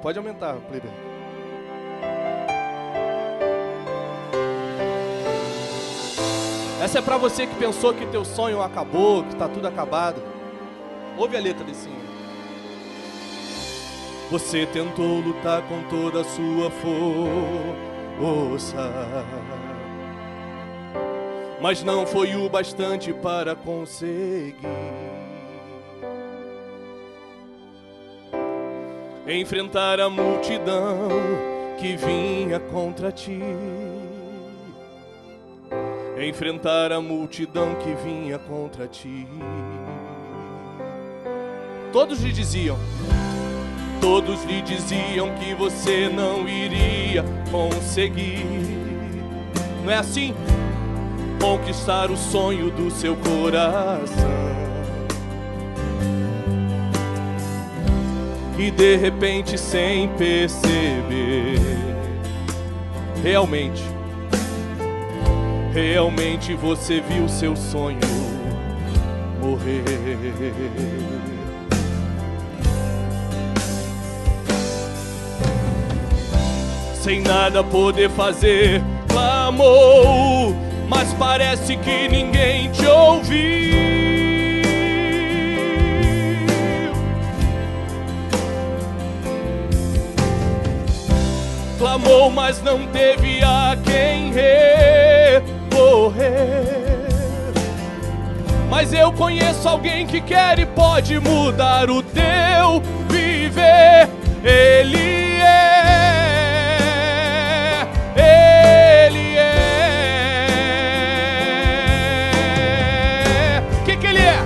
Pode aumentar, Kleber. Essa é pra você que pensou que teu sonho acabou, que tá tudo acabado. Ouve a letra desse hino. Você tentou lutar com toda a sua força, mas não foi o bastante para conseguir enfrentar a multidão que vinha contra ti. Enfrentar a multidão que vinha contra ti. Todos lhe diziam que você não iria conseguir. Não é assim? Conquistar o sonho do seu coração. E de repente, sem perceber, realmente você viu seu sonho morrer. Sem nada poder fazer, clamou, mas parece que ninguém te ouviu. Clamou, mas não teve a quem recorrer. Mas eu conheço alguém que quer e pode mudar o teu viver. Ele é. Que ele é?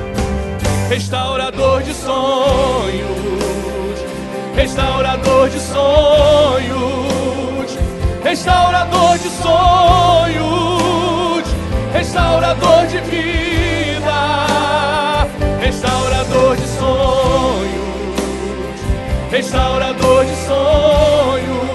Restaurador de sonhos, restaurador de sonhos, restaurador de sonhos, restaurador de vida, restaurador de sonhos, restaurador de sonhos,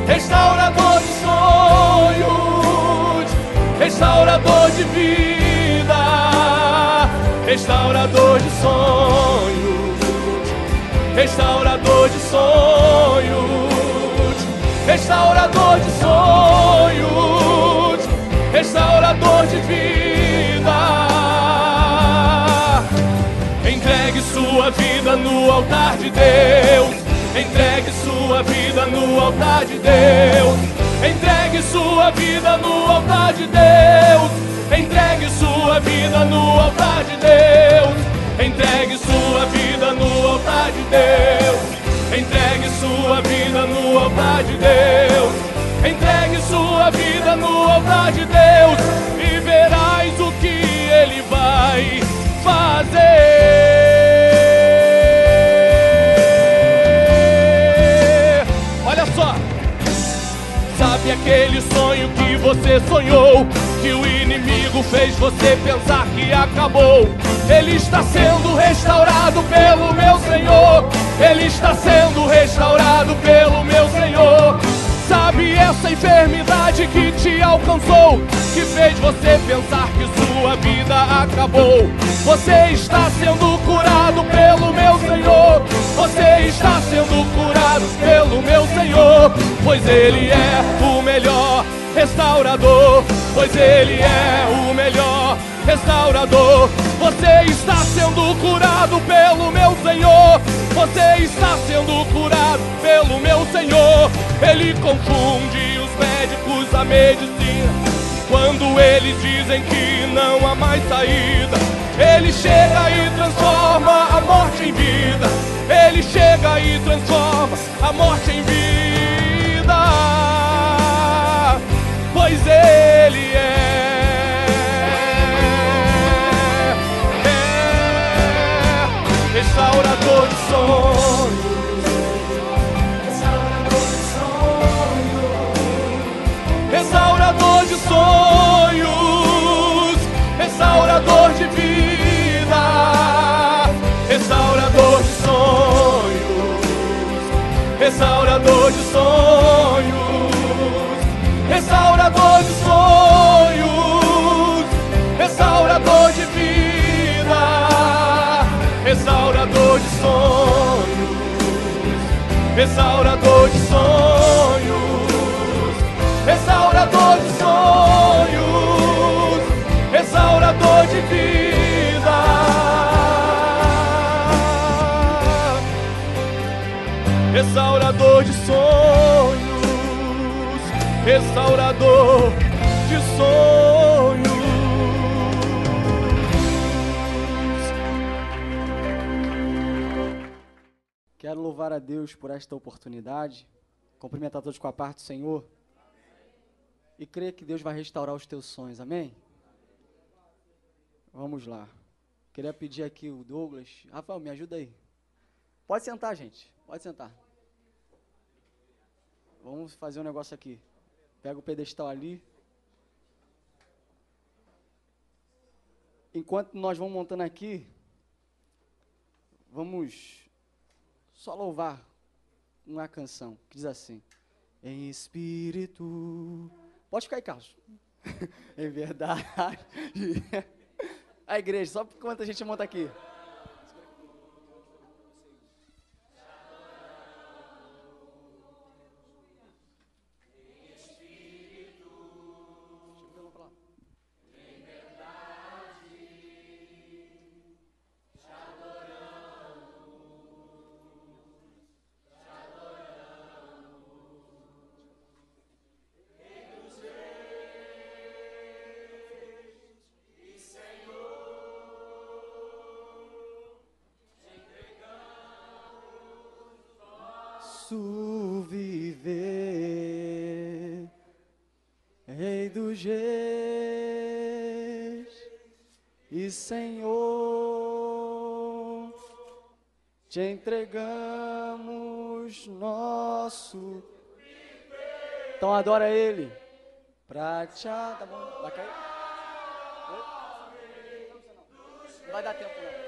restaurador de sonhos, restaurador de vida, restaurador de sonhos, restaurador de sonhos, restaurador de sonhos, restaurador de vida. Entregue sua vida no altar de Deus. Entregue sua vida no altar de Deus. Entregue sua vida no altar de Deus. Entregue sua vida no altar de Deus. Entregue sua vida no altar de Deus. Entregue sua vida no altar de Deus. Entregue sua vida no altar de Deus e verás o que Ele vai fazer. Olha só. Sabe aquele sonho que você sonhou, que o inimigo fez você pensar que acabou? Ele está sendo restaurado pelo meu Senhor. Ele está sendo restaurado pelo meu Senhor. Sabe essa enfermidade que te alcançou, que fez você pensar que sua vida acabou? Você está sendo curado pelo meu Senhor. Você está sendo curado pelo meu Senhor. Pois Ele é o melhor restaurador. Pois Ele é o melhor restaurador. Você está sendo curado pelo meu Senhor. Você está sendo curado pelo meu Senhor. Ele confunde os médicos, a medicina, quando eles dizem que não há mais saída. Ele chega e transforma a morte em vida. Ele chega e transforma a morte em vida. Pois Ele restaurador de sonhos, restaurador de sonhos, restaurador de vida, restaurador de sonhos, restaurador de sonhos, restaurador de sonhos, restaurador de sonhos, restaurador de sonhos, restaurador de vida, restaurador de sonhos, restaurador de sonhos. Quero louvar a Deus por esta oportunidade, cumprimentar todos com a parte do Senhor e crer que Deus vai restaurar os teus sonhos, amém? Vamos lá. Queria pedir aqui o Douglas. Rafael, me ajuda aí. Pode sentar, gente, pode sentar. Vamos fazer um negócio aqui. Pega o pedestal ali. Enquanto nós vamos montando aqui, vamos só louvar uma canção que diz assim: em espírito. Pode ficar aí, Carlos. Em verdade. A igreja, só enquanto a gente monta aqui. Viver, Rei dos Reis e Senhor, te entregamos nosso. Então adora Ele. Tá bom? Vai cair? Não vai dar tempo não.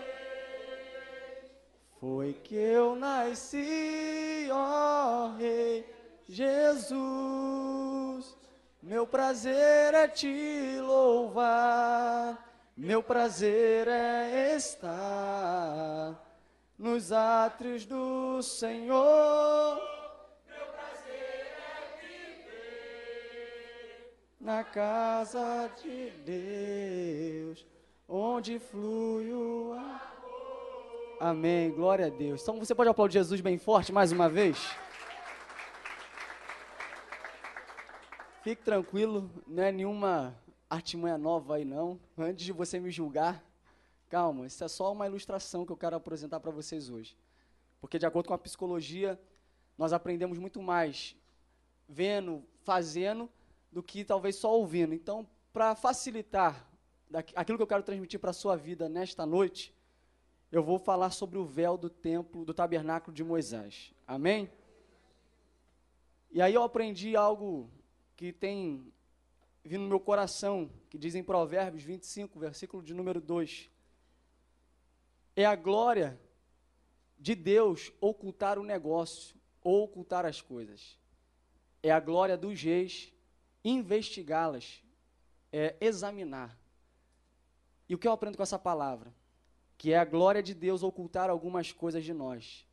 Foi que eu nasci, ó Rei Jesus, meu prazer é te louvar, meu prazer é estar nos átrios do Senhor, meu prazer é viver na casa de Deus, onde flui o amor. Amém, glória a Deus. Então você pode aplaudir Jesus bem forte mais uma vez? Fique tranquilo, não é nenhuma artimanha nova aí não. Antes de você me julgar, calma, isso é só uma ilustração que eu quero apresentar para vocês hoje. Porque de acordo com a psicologia, nós aprendemos muito mais vendo, fazendo, do que talvez só ouvindo. Então, para facilitar aquilo que eu quero transmitir para a sua vida nesta noite, eu vou falar sobre o véu do templo, do tabernáculo de Moisés. Amém? E aí eu aprendi algo que tem vindo no meu coração, que diz em Provérbios 25, versículo de número 2. É a glória de Deus ocultar o negócio, ou ocultar as coisas. É a glória dos reis investigá-las, é examinar. E o que eu aprendo com essa palavra? Que é a glória de Deus ocultar algumas coisas de nós,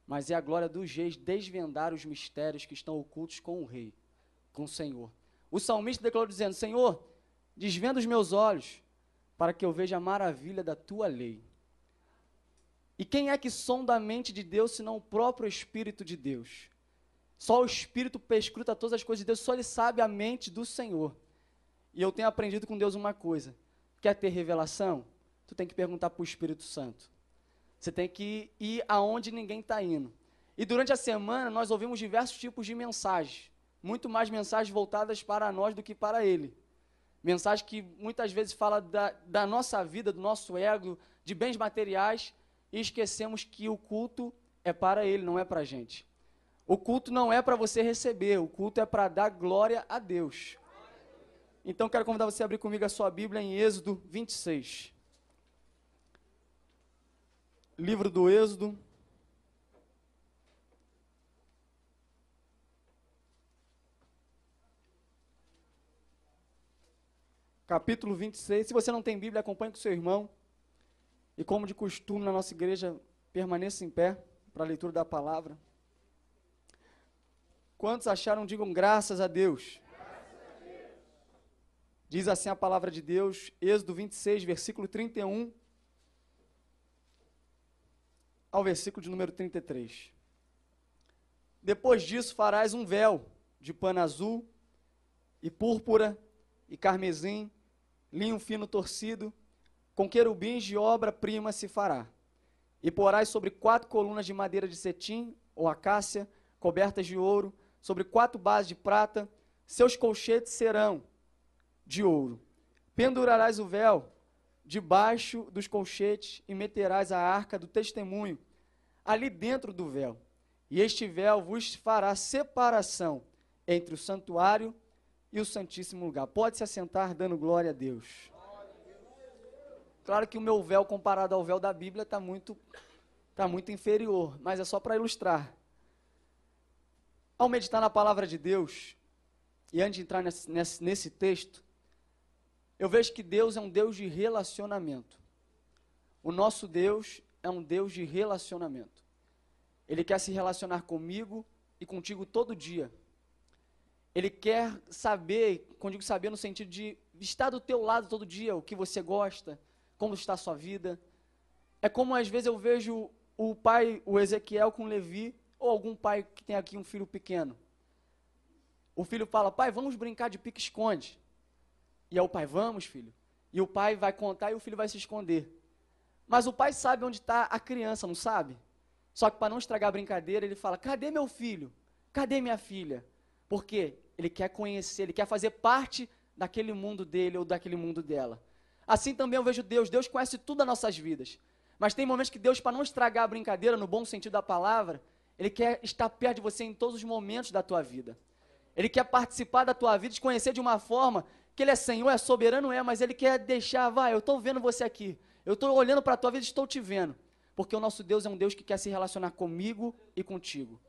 mas é a glória dos reis desvendar os mistérios que estão ocultos com o rei, com o Senhor. O salmista declarou dizendo: Senhor, desvenda os meus olhos, para que eu veja a maravilha da tua lei. E quem é que sonda a mente de Deus, senão o próprio Espírito de Deus? Só o Espírito perscruta todas as coisas de Deus, só Ele sabe a mente do Senhor. E eu tenho aprendido com Deus uma coisa: quer ter revelação? Tu tem que perguntar para o Espírito Santo. Você tem que ir aonde ninguém está indo. E durante a semana nós ouvimos diversos tipos de mensagens, muito mais mensagens voltadas para nós do que para Ele. Mensagem que muitas vezes fala da nossa vida, do nosso ego, de bens materiais, e esquecemos que o culto é para Ele, não é para a gente. O culto não é para você receber, o culto é para dar glória a Deus. Então quero convidar você a abrir comigo a sua Bíblia em Êxodo 26. Livro do Êxodo, capítulo 26. Se você não tem Bíblia, acompanhe com seu irmão. E como de costume na nossa igreja, permaneça em pé para a leitura da palavra. Quantos acharam, digam graças a Deus. Diz assim a palavra de Deus, Êxodo 26, versículo 31, ao versículo de número 33. Depois disso farás um véu de pano azul, e púrpura, e carmesim, linho fino torcido, com querubins de obra-prima se fará. E porás sobre 4 colunas de madeira de cetim, ou acácia, cobertas de ouro, sobre 4 bases de prata, seus colchetes serão de ouro. Pendurarás o véu debaixo dos colchetes e meterás a arca do testemunho ali dentro do véu. E este véu vos fará separação entre o santuário e o santíssimo lugar. Pode se assentar dando glória a Deus. Claro que o meu véu comparado ao véu da Bíblia está muito inferior, mas é só para ilustrar. Ao meditar na palavra de Deus, e antes de entrar nesse texto, eu vejo que Deus é um Deus de relacionamento. O nosso Deus é um Deus de relacionamento. Ele quer se relacionar comigo e contigo todo dia. Ele quer saber, quando digo saber no sentido de estar do teu lado todo dia, o que você gosta, como está a sua vida. É como às vezes eu vejo o pai, o Ezequiel com Levi, ou algum pai que tem aqui um filho pequeno. O filho fala, pai, vamos brincar de pique-esconde. E aí o pai, vamos, filho. E o pai vai contar e o filho vai se esconder. Mas o pai sabe onde está a criança, não sabe? Só que para não estragar a brincadeira, ele fala, cadê meu filho? Cadê minha filha? Por quê? Ele quer conhecer, ele quer fazer parte daquele mundo dele ou daquele mundo dela. Assim também eu vejo Deus. Deus conhece tudo das nossas vidas. Mas tem momentos que Deus, para não estragar a brincadeira, no bom sentido da palavra, Ele quer estar perto de você em todos os momentos da tua vida. Ele quer participar da tua vida, te conhecer de uma forma que Ele é Senhor, é soberano, mas Ele quer deixar, eu estou vendo você aqui. Eu estou olhando para a tua vida e estou te vendo. Porque o nosso Deus é um Deus que quer se relacionar comigo e contigo.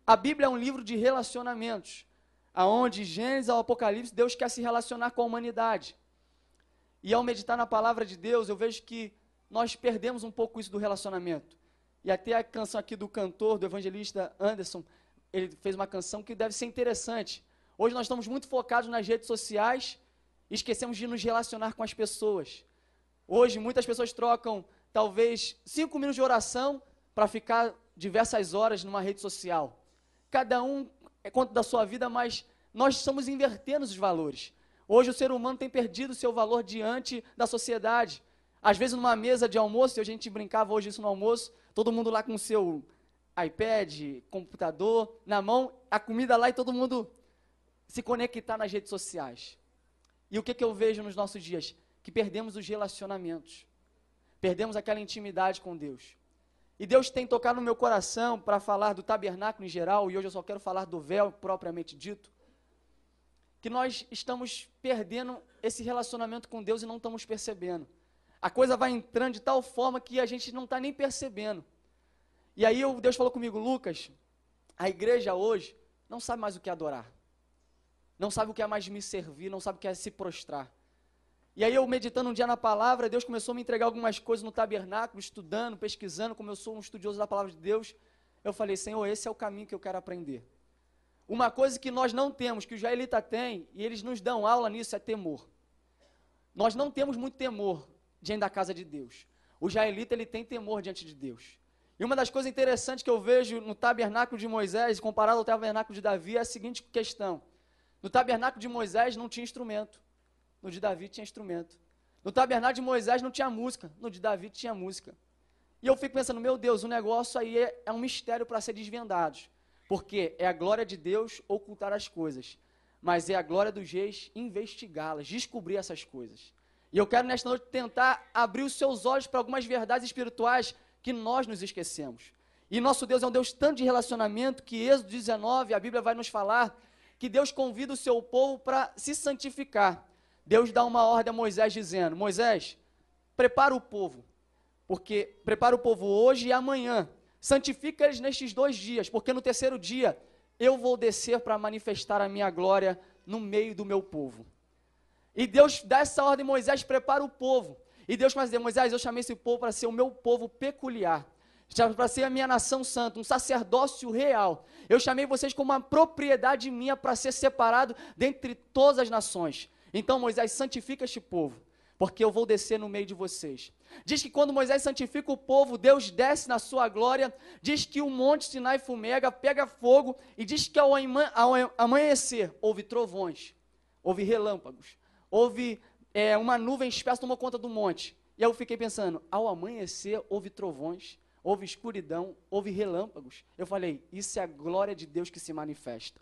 A Bíblia é um livro de relacionamentos, aonde Gênesis ao Apocalipse, Deus quer se relacionar com a humanidade. E ao meditar na palavra de Deus, eu vejo que nós perdemos um pouco isso do relacionamento. E até a canção aqui do cantor, do evangelista Anderson, ele fez uma canção que deve ser interessante. Hoje nós estamos muito focados nas redes sociais e esquecemos de nos relacionar com as pessoas. Hoje muitas pessoas trocam talvez 5 minutos de oração para ficar diversas horas numa rede social. Cada um conta da sua vida, mas nós estamos invertendo os valores. Hoje o ser humano tem perdido o seu valor diante da sociedade. Às vezes numa mesa de almoço, a gente brincava hoje isso no almoço, todo mundo lá com o seu iPad, computador na mão, a comida lá e todo mundo se conectar nas redes sociais. E o que eu vejo nos nossos dias? Que perdemos os relacionamentos. Perdemos aquela intimidade com Deus. E Deus tem tocado no meu coração para falar do tabernáculo em geral, e hoje eu só quero falar do véu propriamente dito, que nós estamos perdendo esse relacionamento com Deus e não estamos percebendo. A coisa vai entrando de tal forma que a gente não está nem percebendo. E aí Deus falou comigo, Lucas, a igreja hoje não sabe mais o que é adorar. Não sabe o que é mais me servir, não sabe o que é se prostrar. E aí eu meditando um dia na palavra, Deus começou a me entregar algumas coisas no tabernáculo, estudando, pesquisando, como eu sou um estudioso da palavra de Deus, eu falei, Senhor, esse é o caminho que eu quero aprender. Uma coisa que nós não temos, que o israelita tem, e eles nos dão aula nisso, é temor. Nós não temos muito temor diante da casa de Deus. O israelita, ele tem temor diante de Deus. E uma das coisas interessantes que eu vejo no tabernáculo de Moisés, comparado ao tabernáculo de Davi, é a seguinte questão. No tabernáculo de Moisés não tinha instrumento. No de Davi tinha instrumento. No tabernáculo de Moisés não tinha música. No de Davi tinha música. E eu fico pensando, meu Deus, o negócio aí é um mistério para ser desvendado. Porque é a glória de Deus ocultar as coisas. Mas é a glória dos reis investigá-las, descobrir essas coisas. E eu quero nesta noite tentar abrir os seus olhos para algumas verdades espirituais que nós nos esquecemos. E nosso Deus é um Deus tanto de relacionamento que Êxodo 19, a Bíblia vai nos falar que Deus convida o seu povo para se santificar. Deus dá uma ordem a Moisés dizendo, Moisés, prepara o povo, porque prepara o povo hoje e amanhã, santifica eles nestes 2 dias, porque no 3º dia eu vou descer para manifestar a minha glória no meio do meu povo. E Deus dá essa ordem, Moisés, prepara o povo. E Deus começa a dizer, Moisés, eu chamei esse povo para ser o meu povo peculiar. para ser a minha nação santa, um sacerdócio real. Eu chamei vocês como uma propriedade minha para ser separado dentre todas as nações. Então, Moisés, santifica este povo, porque eu vou descer no meio de vocês. Diz que quando Moisés santifica o povo, Deus desce na sua glória, diz que o monte Sinai fumega, pega fogo, e diz que ao amanhecer houve trovões, houve relâmpagos, houve uma nuvem espessa tomou conta do monte. E aí eu fiquei pensando, ao amanhecer houve trovões, houve escuridão, houve relâmpagos. Eu falei, isso é a glória de Deus que se manifesta.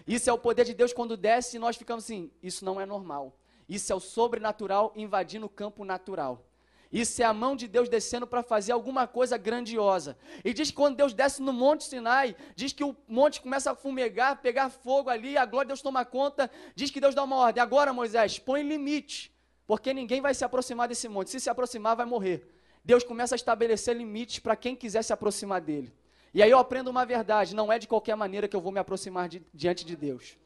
Isso é o poder de Deus quando desce e nós ficamos assim, isso não é normal. Isso é o sobrenatural invadindo o campo natural. Isso é a mão de Deus descendo para fazer alguma coisa grandiosa. E diz que quando Deus desce no Monte Sinai, diz que o monte começa a fumegar, pegar fogo ali, a glória de Deus toma conta, diz que Deus dá uma ordem. Agora, Moisés, põe limite, porque ninguém vai se aproximar desse monte. Se aproximar, vai morrer. Deus começa a estabelecer limites para quem quiser se aproximar dele. E aí eu aprendo uma verdade, não é de qualquer maneira que eu vou me aproximar diante de Deus.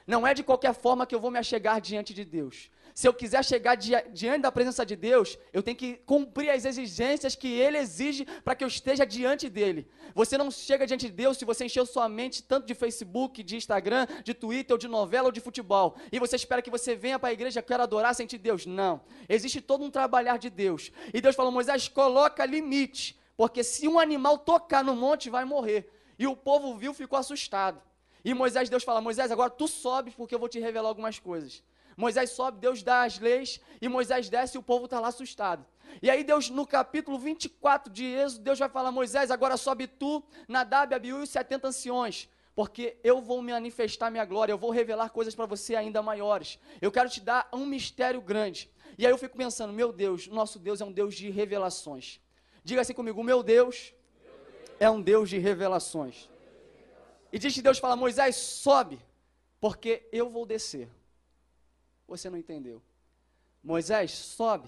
Não é de qualquer forma que eu vou me achegar diante de Deus. Se eu quiser chegar diante da presença de Deus, eu tenho que cumprir as exigências que Ele exige para que eu esteja diante dEle. Você não chega diante de Deus se você encheu sua mente tanto de Facebook, de Instagram, de Twitter, ou de novela, ou de futebol. E você espera que você venha para a igreja, quero adorar, sentir Deus. Não. Existe todo um trabalhar de Deus. E Deus falou, Moisés, coloca limite, porque se um animal tocar no monte, vai morrer. E o povo viu, ficou assustado. E Deus fala, Moisés, agora tu sobes, porque eu vou te revelar algumas coisas. Moisés sobe, Deus dá as leis, e Moisés desce e o povo está lá assustado. E aí Deus, no capítulo 24 de Êxodo, Deus vai falar, Moisés, agora sobe tu, Nadab, Abiú e os 70 anciões, porque eu vou manifestar minha glória, eu vou revelar coisas para você ainda maiores. Eu quero te dar um mistério grande. E aí eu fico pensando, meu Deus, nosso Deus é um Deus de revelações. Diga assim comigo, meu Deus é um Deus de revelações. E diz que Deus fala, Moisés, sobe, porque eu vou descer. Você não entendeu. Moisés, sobe,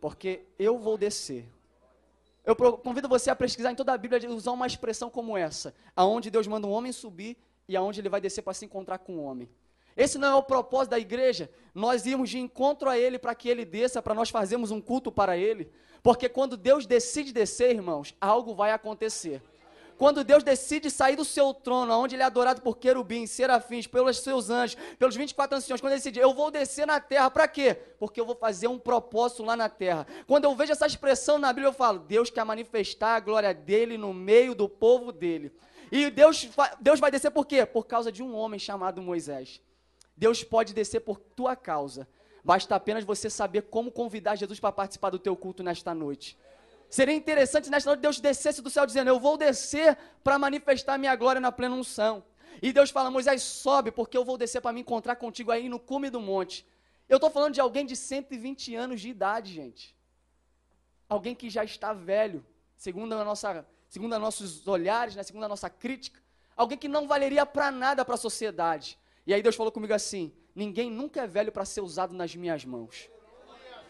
porque eu vou descer. Eu convido você a pesquisar em toda a Bíblia, usar uma expressão como essa, aonde Deus manda um homem subir e aonde ele vai descer para se encontrar com o homem. Esse não é o propósito da igreja, nós irmos de encontro a Ele para que Ele desça, para nós fazermos um culto para Ele, porque quando Deus decide descer, irmãos, algo vai acontecer. Quando Deus decide sair do seu trono, onde Ele é adorado por querubins, serafins, pelos seus anjos, pelos 24 anciões, quando Ele decide, eu vou descer na terra, para quê? Porque eu vou fazer um propósito lá na terra. Quando eu vejo essa expressão na Bíblia, eu falo, Deus quer manifestar a glória dEle no meio do povo dEle. E Deus vai descer por quê? Por causa de um homem chamado Moisés. Deus pode descer por tua causa. Basta apenas você saber como convidar Jesus para participar do teu culto nesta noite. Seria interessante nesta noite Deus descesse do céu dizendo, eu vou descer para manifestar minha glória na plena unção. E Deus fala, Moisés, sobe, porque eu vou descer para me encontrar contigo aí no cume do monte. Eu estou falando de alguém de 120 anos de idade, gente. Alguém que já está velho, segundo nossos olhares, né, segundo a nossa crítica. Alguém que não valeria para nada para a sociedade. E aí Deus falou comigo assim, ninguém nunca é velho para ser usado nas minhas mãos.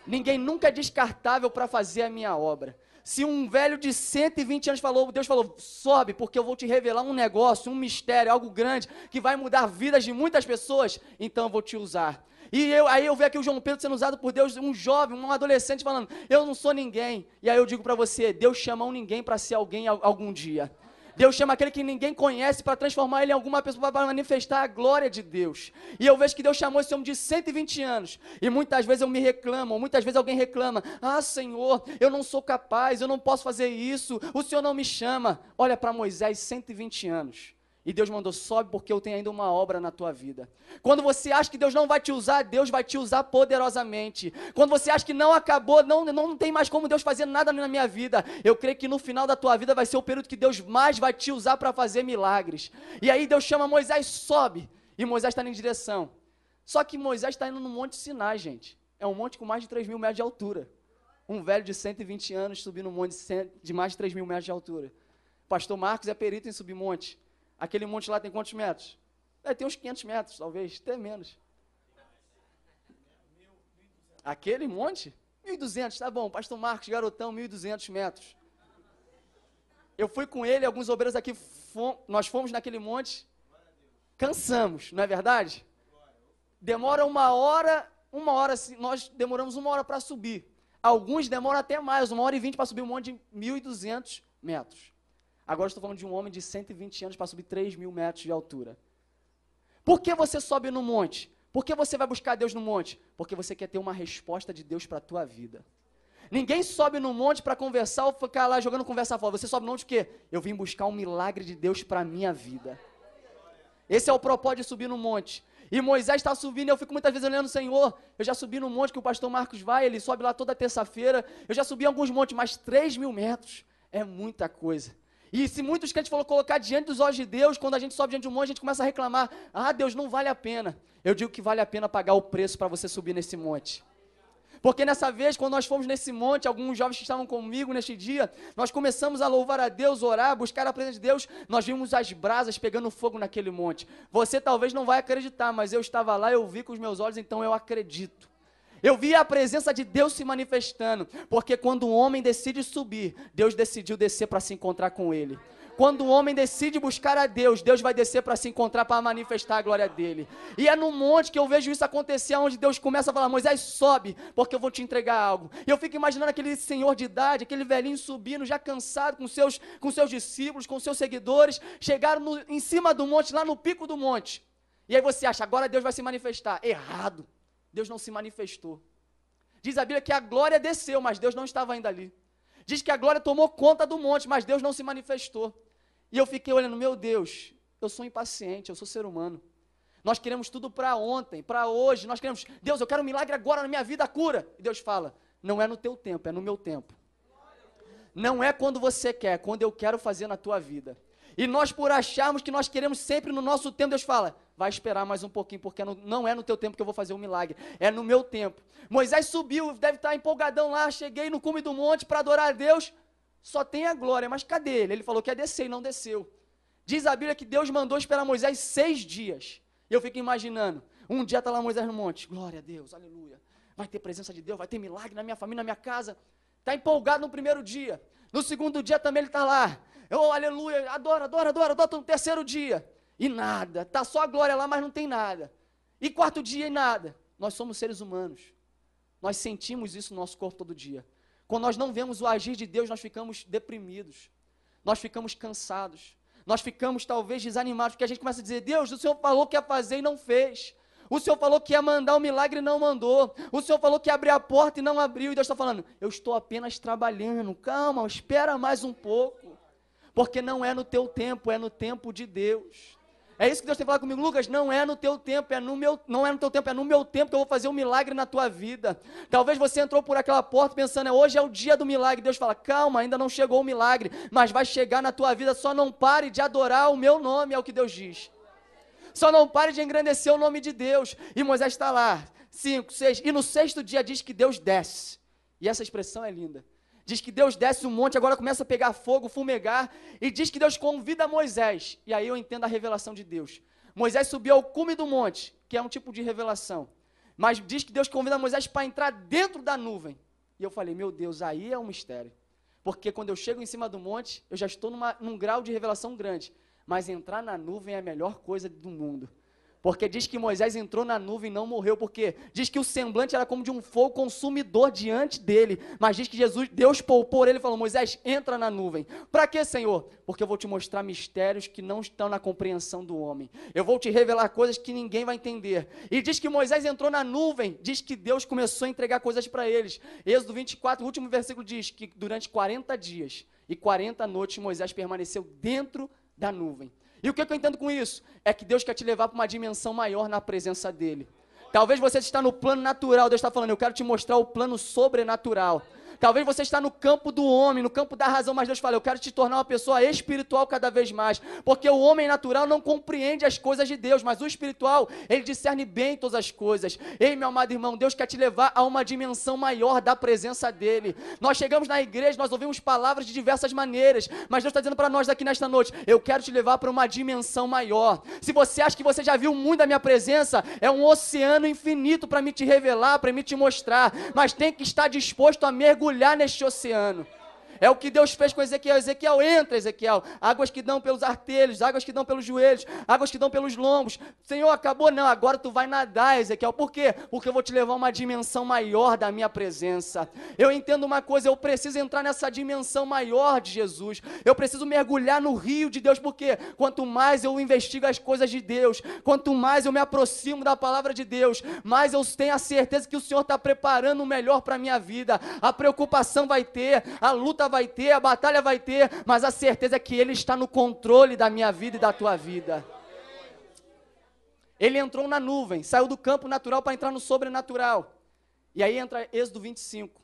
Ninguém nunca é descartável para fazer a minha obra. Se um velho de 120 anos falou, Deus falou, sobe, porque eu vou te revelar um negócio, um mistério, algo grande, que vai mudar vidas de muitas pessoas, então eu vou te usar. E aí eu vejo aqui o João Pedro sendo usado por Deus, um jovem, um adolescente falando, eu não sou ninguém. E aí eu digo para você, Deus chama um ninguém para ser alguém algum dia. Deus chama aquele que ninguém conhece para transformar ele em alguma pessoa, para manifestar a glória de Deus. E eu vejo que Deus chamou esse homem de 120 anos. E muitas vezes eu me reclamo, ou muitas vezes alguém reclama. Ah, Senhor, eu não sou capaz, eu não posso fazer isso, o Senhor não me chama. Olha para Moisés, 120 anos. E Deus mandou, sobe porque eu tenho ainda uma obra na tua vida. Quando você acha que Deus não vai te usar, Deus vai te usar poderosamente. Quando você acha que não acabou, não tem mais como Deus fazer nada na minha vida, eu creio que no final da tua vida vai ser o período que Deus mais vai te usar para fazer milagres. E aí Deus chama Moisés, sobe. E Moisés está indo em direção. Só que Moisés está indo no Monte Sinai, gente. É um monte com mais de 3.000 metros de altura. Um velho de 120 anos subindo um monte de mais de 3.000 metros de altura. Pastor Marcos é perito em subir monte. Aquele monte lá tem quantos metros? Tem uns 500 metros, talvez, até menos. Aquele monte? 1.200, tá bom. Pastor Marcos, garotão, 1.200 metros. Eu fui com ele, alguns obreiros aqui, nós fomos naquele monte, cansamos, não é verdade? Demora uma hora, nós demoramos 1 hora para subir. Alguns demoram até mais, 1h20 para subir um monte de 1.200 metros. Agora eu estou falando de um homem de 120 anos para subir 3.000 metros de altura. Por que você sobe no monte? Por que você vai buscar Deus no monte? Porque você quer ter uma resposta de Deus para a tua vida. Ninguém sobe no monte para conversar ou ficar lá jogando conversa fora. Você sobe no monte porque eu vim buscar um milagre de Deus para a minha vida. Esse é o propósito de subir no monte. E Moisés está subindo, eu fico muitas vezes olhando o Senhor. Eu já subi no monte que o pastor Marcos vai, ele sobe lá toda terça-feira. Eu já subi em alguns montes, mas 3.000 metros é muita coisa. E se muitos crentes falou colocar diante dos olhos de Deus, quando a gente sobe diante de um monte, a gente começa a reclamar. Ah, Deus, não vale a pena. Eu digo que vale a pena pagar o preço para você subir nesse monte. Porque nessa vez, quando nós fomos nesse monte, alguns jovens que estavam comigo neste dia, nós começamos a louvar a Deus, orar, buscar a presença de Deus, nós vimos as brasas pegando fogo naquele monte. Você talvez não vai acreditar, mas eu estava lá, eu vi com os meus olhos, então eu acredito. Eu vi a presença de Deus se manifestando, porque quando um homem decide subir, Deus decidiu descer para se encontrar com ele. Quando o homem decide buscar a Deus, Deus vai descer para se encontrar, para manifestar a glória dele. E é no monte que eu vejo isso acontecer, onde Deus começa a falar, Moisés, sobe, porque eu vou te entregar algo. E eu fico imaginando aquele senhor de idade, aquele velhinho subindo, já cansado, com seus discípulos, com seus seguidores, chegaram em cima do monte, lá no pico do monte. E aí você acha, agora Deus vai se manifestar. Errado. Deus não se manifestou. Diz a Bíblia que a glória desceu, mas Deus não estava ainda ali. Diz que a glória tomou conta do monte, mas Deus não se manifestou. E eu fiquei olhando, meu Deus, eu sou impaciente, eu sou ser humano. Nós queremos tudo para ontem, para hoje. Nós queremos, Deus, eu quero um milagre agora na minha vida, a cura. E Deus fala, não é no teu tempo, é no meu tempo. Não é quando você quer, é quando eu quero fazer na tua vida. E nós, por acharmos que nós queremos sempre no nosso tempo, Deus fala, vai esperar mais um pouquinho, porque não é no teu tempo que eu vou fazer um milagre, é no meu tempo. Moisés subiu, deve estar empolgadão lá, cheguei no cume do monte para adorar a Deus, só tem a glória, mas cadê ele? Ele falou que ia descer e não desceu. Diz a Bíblia que Deus mandou esperar Moisés 6 dias. E eu fico imaginando, um dia está lá Moisés no monte, glória a Deus, aleluia, vai ter presença de Deus, vai ter milagre na minha família, na minha casa. Está empolgado no primeiro dia, no segundo dia também ele está lá, aleluia, adora, no terceiro dia, e nada, está só a glória lá, mas não tem nada. E quarto dia e nada. Nós somos seres humanos, nós sentimos isso no nosso corpo todo dia. Quando nós não vemos o agir de Deus, nós ficamos deprimidos, nós ficamos cansados, nós ficamos talvez desanimados, porque a gente começa a dizer, Deus, o Senhor falou que ia fazer e não fez, o Senhor falou que ia mandar um milagre e não mandou, o Senhor falou que ia abrir a porta e não abriu, e Deus está falando, eu estou apenas trabalhando, calma, espera mais um pouco, porque não é no teu tempo, é no tempo de Deus. É isso que Deus tem falado comigo, Lucas, não é no teu tempo, não é no teu tempo, é no meu tempo que eu vou fazer um milagre na tua vida. Talvez você entrou por aquela porta pensando, hoje é o dia do milagre. Deus fala, calma, ainda não chegou o milagre, mas vai chegar na tua vida, só não pare de adorar o meu nome, é o que Deus diz. Só não pare de engrandecer o nome de Deus. E Moisés está lá, 5, 6, e no sexto dia diz que Deus desce. E essa expressão é linda. Diz que Deus desce um monte, agora começa a pegar fogo, fumegar, e diz que Deus convida Moisés, e aí eu entendo a revelação de Deus. Moisés subiu ao cume do monte, que é um tipo de revelação, mas diz que Deus convida Moisés para entrar dentro da nuvem, e eu falei, meu Deus, aí é um mistério, porque quando eu chego em cima do monte, eu já estou num grau de revelação grande, mas entrar na nuvem é a melhor coisa do mundo. Porque diz que Moisés entrou na nuvem e não morreu, porque diz que o semblante era como de um fogo consumidor diante dele, mas diz que Deus poupou ele e falou, Moisés, entra na nuvem. Para quê, Senhor? Porque eu vou te mostrar mistérios que não estão na compreensão do homem. Eu vou te revelar coisas que ninguém vai entender. E diz que Moisés entrou na nuvem, diz que Deus começou a entregar coisas para eles. Êxodo 24, o último versículo diz que durante 40 dias e 40 noites Moisés permaneceu dentro da nuvem. E o que eu entendo com isso? É que Deus quer te levar para uma dimensão maior na presença dEle. Talvez você está no plano natural, Deus está falando, eu quero te mostrar o plano sobrenatural. Talvez você está no campo do homem, no campo da razão, mas Deus fala, eu quero te tornar uma pessoa espiritual cada vez mais, porque o homem natural não compreende as coisas de Deus, mas o espiritual, ele discerne bem todas as coisas. Ei, meu amado irmão, Deus quer te levar a uma dimensão maior da presença dEle. Nós chegamos na igreja, nós ouvimos palavras de diversas maneiras, mas Deus está dizendo para nós aqui nesta noite, eu quero te levar para uma dimensão maior. Se você acha que você já viu muito da minha presença, é um oceano infinito para me te revelar, para me te mostrar, mas tem que estar disposto a mergulhar neste oceano. É o que Deus fez com Ezequiel. Ezequiel, entra, Ezequiel. Águas que dão pelos artelhos, águas que dão pelos joelhos, águas que dão pelos lombos. Senhor, acabou? Não, agora tu vai nadar, Ezequiel. Por quê? Porque eu vou te levar a uma dimensão maior da minha presença. Eu entendo uma coisa, eu preciso entrar nessa dimensão maior de Jesus. Eu preciso mergulhar no rio de Deus, porque quanto mais eu investigo as coisas de Deus, quanto mais eu me aproximo da palavra de Deus, mais eu tenho a certeza que o Senhor está preparando o melhor para a minha vida. A preocupação vai ter, a luta vai ter, a batalha vai ter, mas a certeza é que Ele está no controle da minha vida e da tua vida. Ele entrou na nuvem, saiu do campo natural para entrar no sobrenatural. E aí entra Êxodo 25.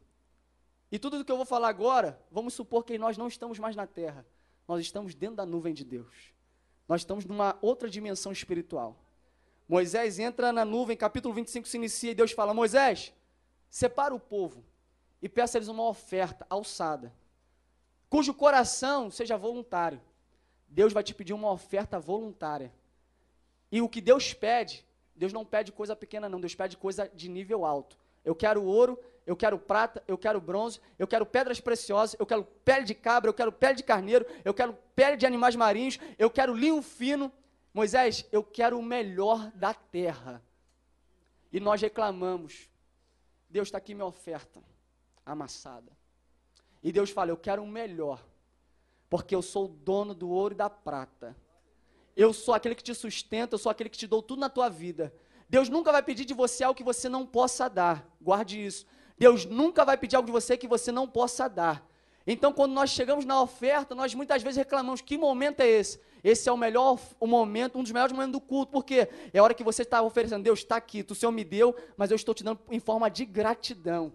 E tudo o que eu vou falar agora, vamos supor que nós não estamos mais na terra. Nós estamos dentro da nuvem de Deus. Nós estamos numa outra dimensão espiritual. Moisés entra na nuvem, capítulo 25 se inicia e Deus fala: Moisés, separa o povo e peça a eles uma oferta alçada, cujo coração seja voluntário. Deus vai te pedir uma oferta voluntária. E o que Deus pede, Deus não pede coisa pequena não, Deus pede coisa de nível alto. Eu quero ouro, eu quero prata, eu quero bronze, eu quero pedras preciosas, eu quero pele de cabra, eu quero pele de carneiro, eu quero pele de animais marinhos, eu quero linho fino. Moisés, eu quero o melhor da terra. E nós reclamamos: Deus, está aqui minha oferta amassada. E Deus fala: eu quero o melhor, porque eu sou o dono do ouro e da prata. Eu sou aquele que te sustenta, eu sou aquele que te dou tudo na tua vida. Deus nunca vai pedir de você algo que você não possa dar. Guarde isso. Deus nunca vai pedir algo de você que você não possa dar. Então, quando nós chegamos na oferta, nós muitas vezes reclamamos: que momento é esse? Esse é o momento, um dos melhores momentos do culto. Por quê? É a hora que você está oferecendo: Deus, está aqui, o Senhor me deu, mas eu estou te dando em forma de gratidão.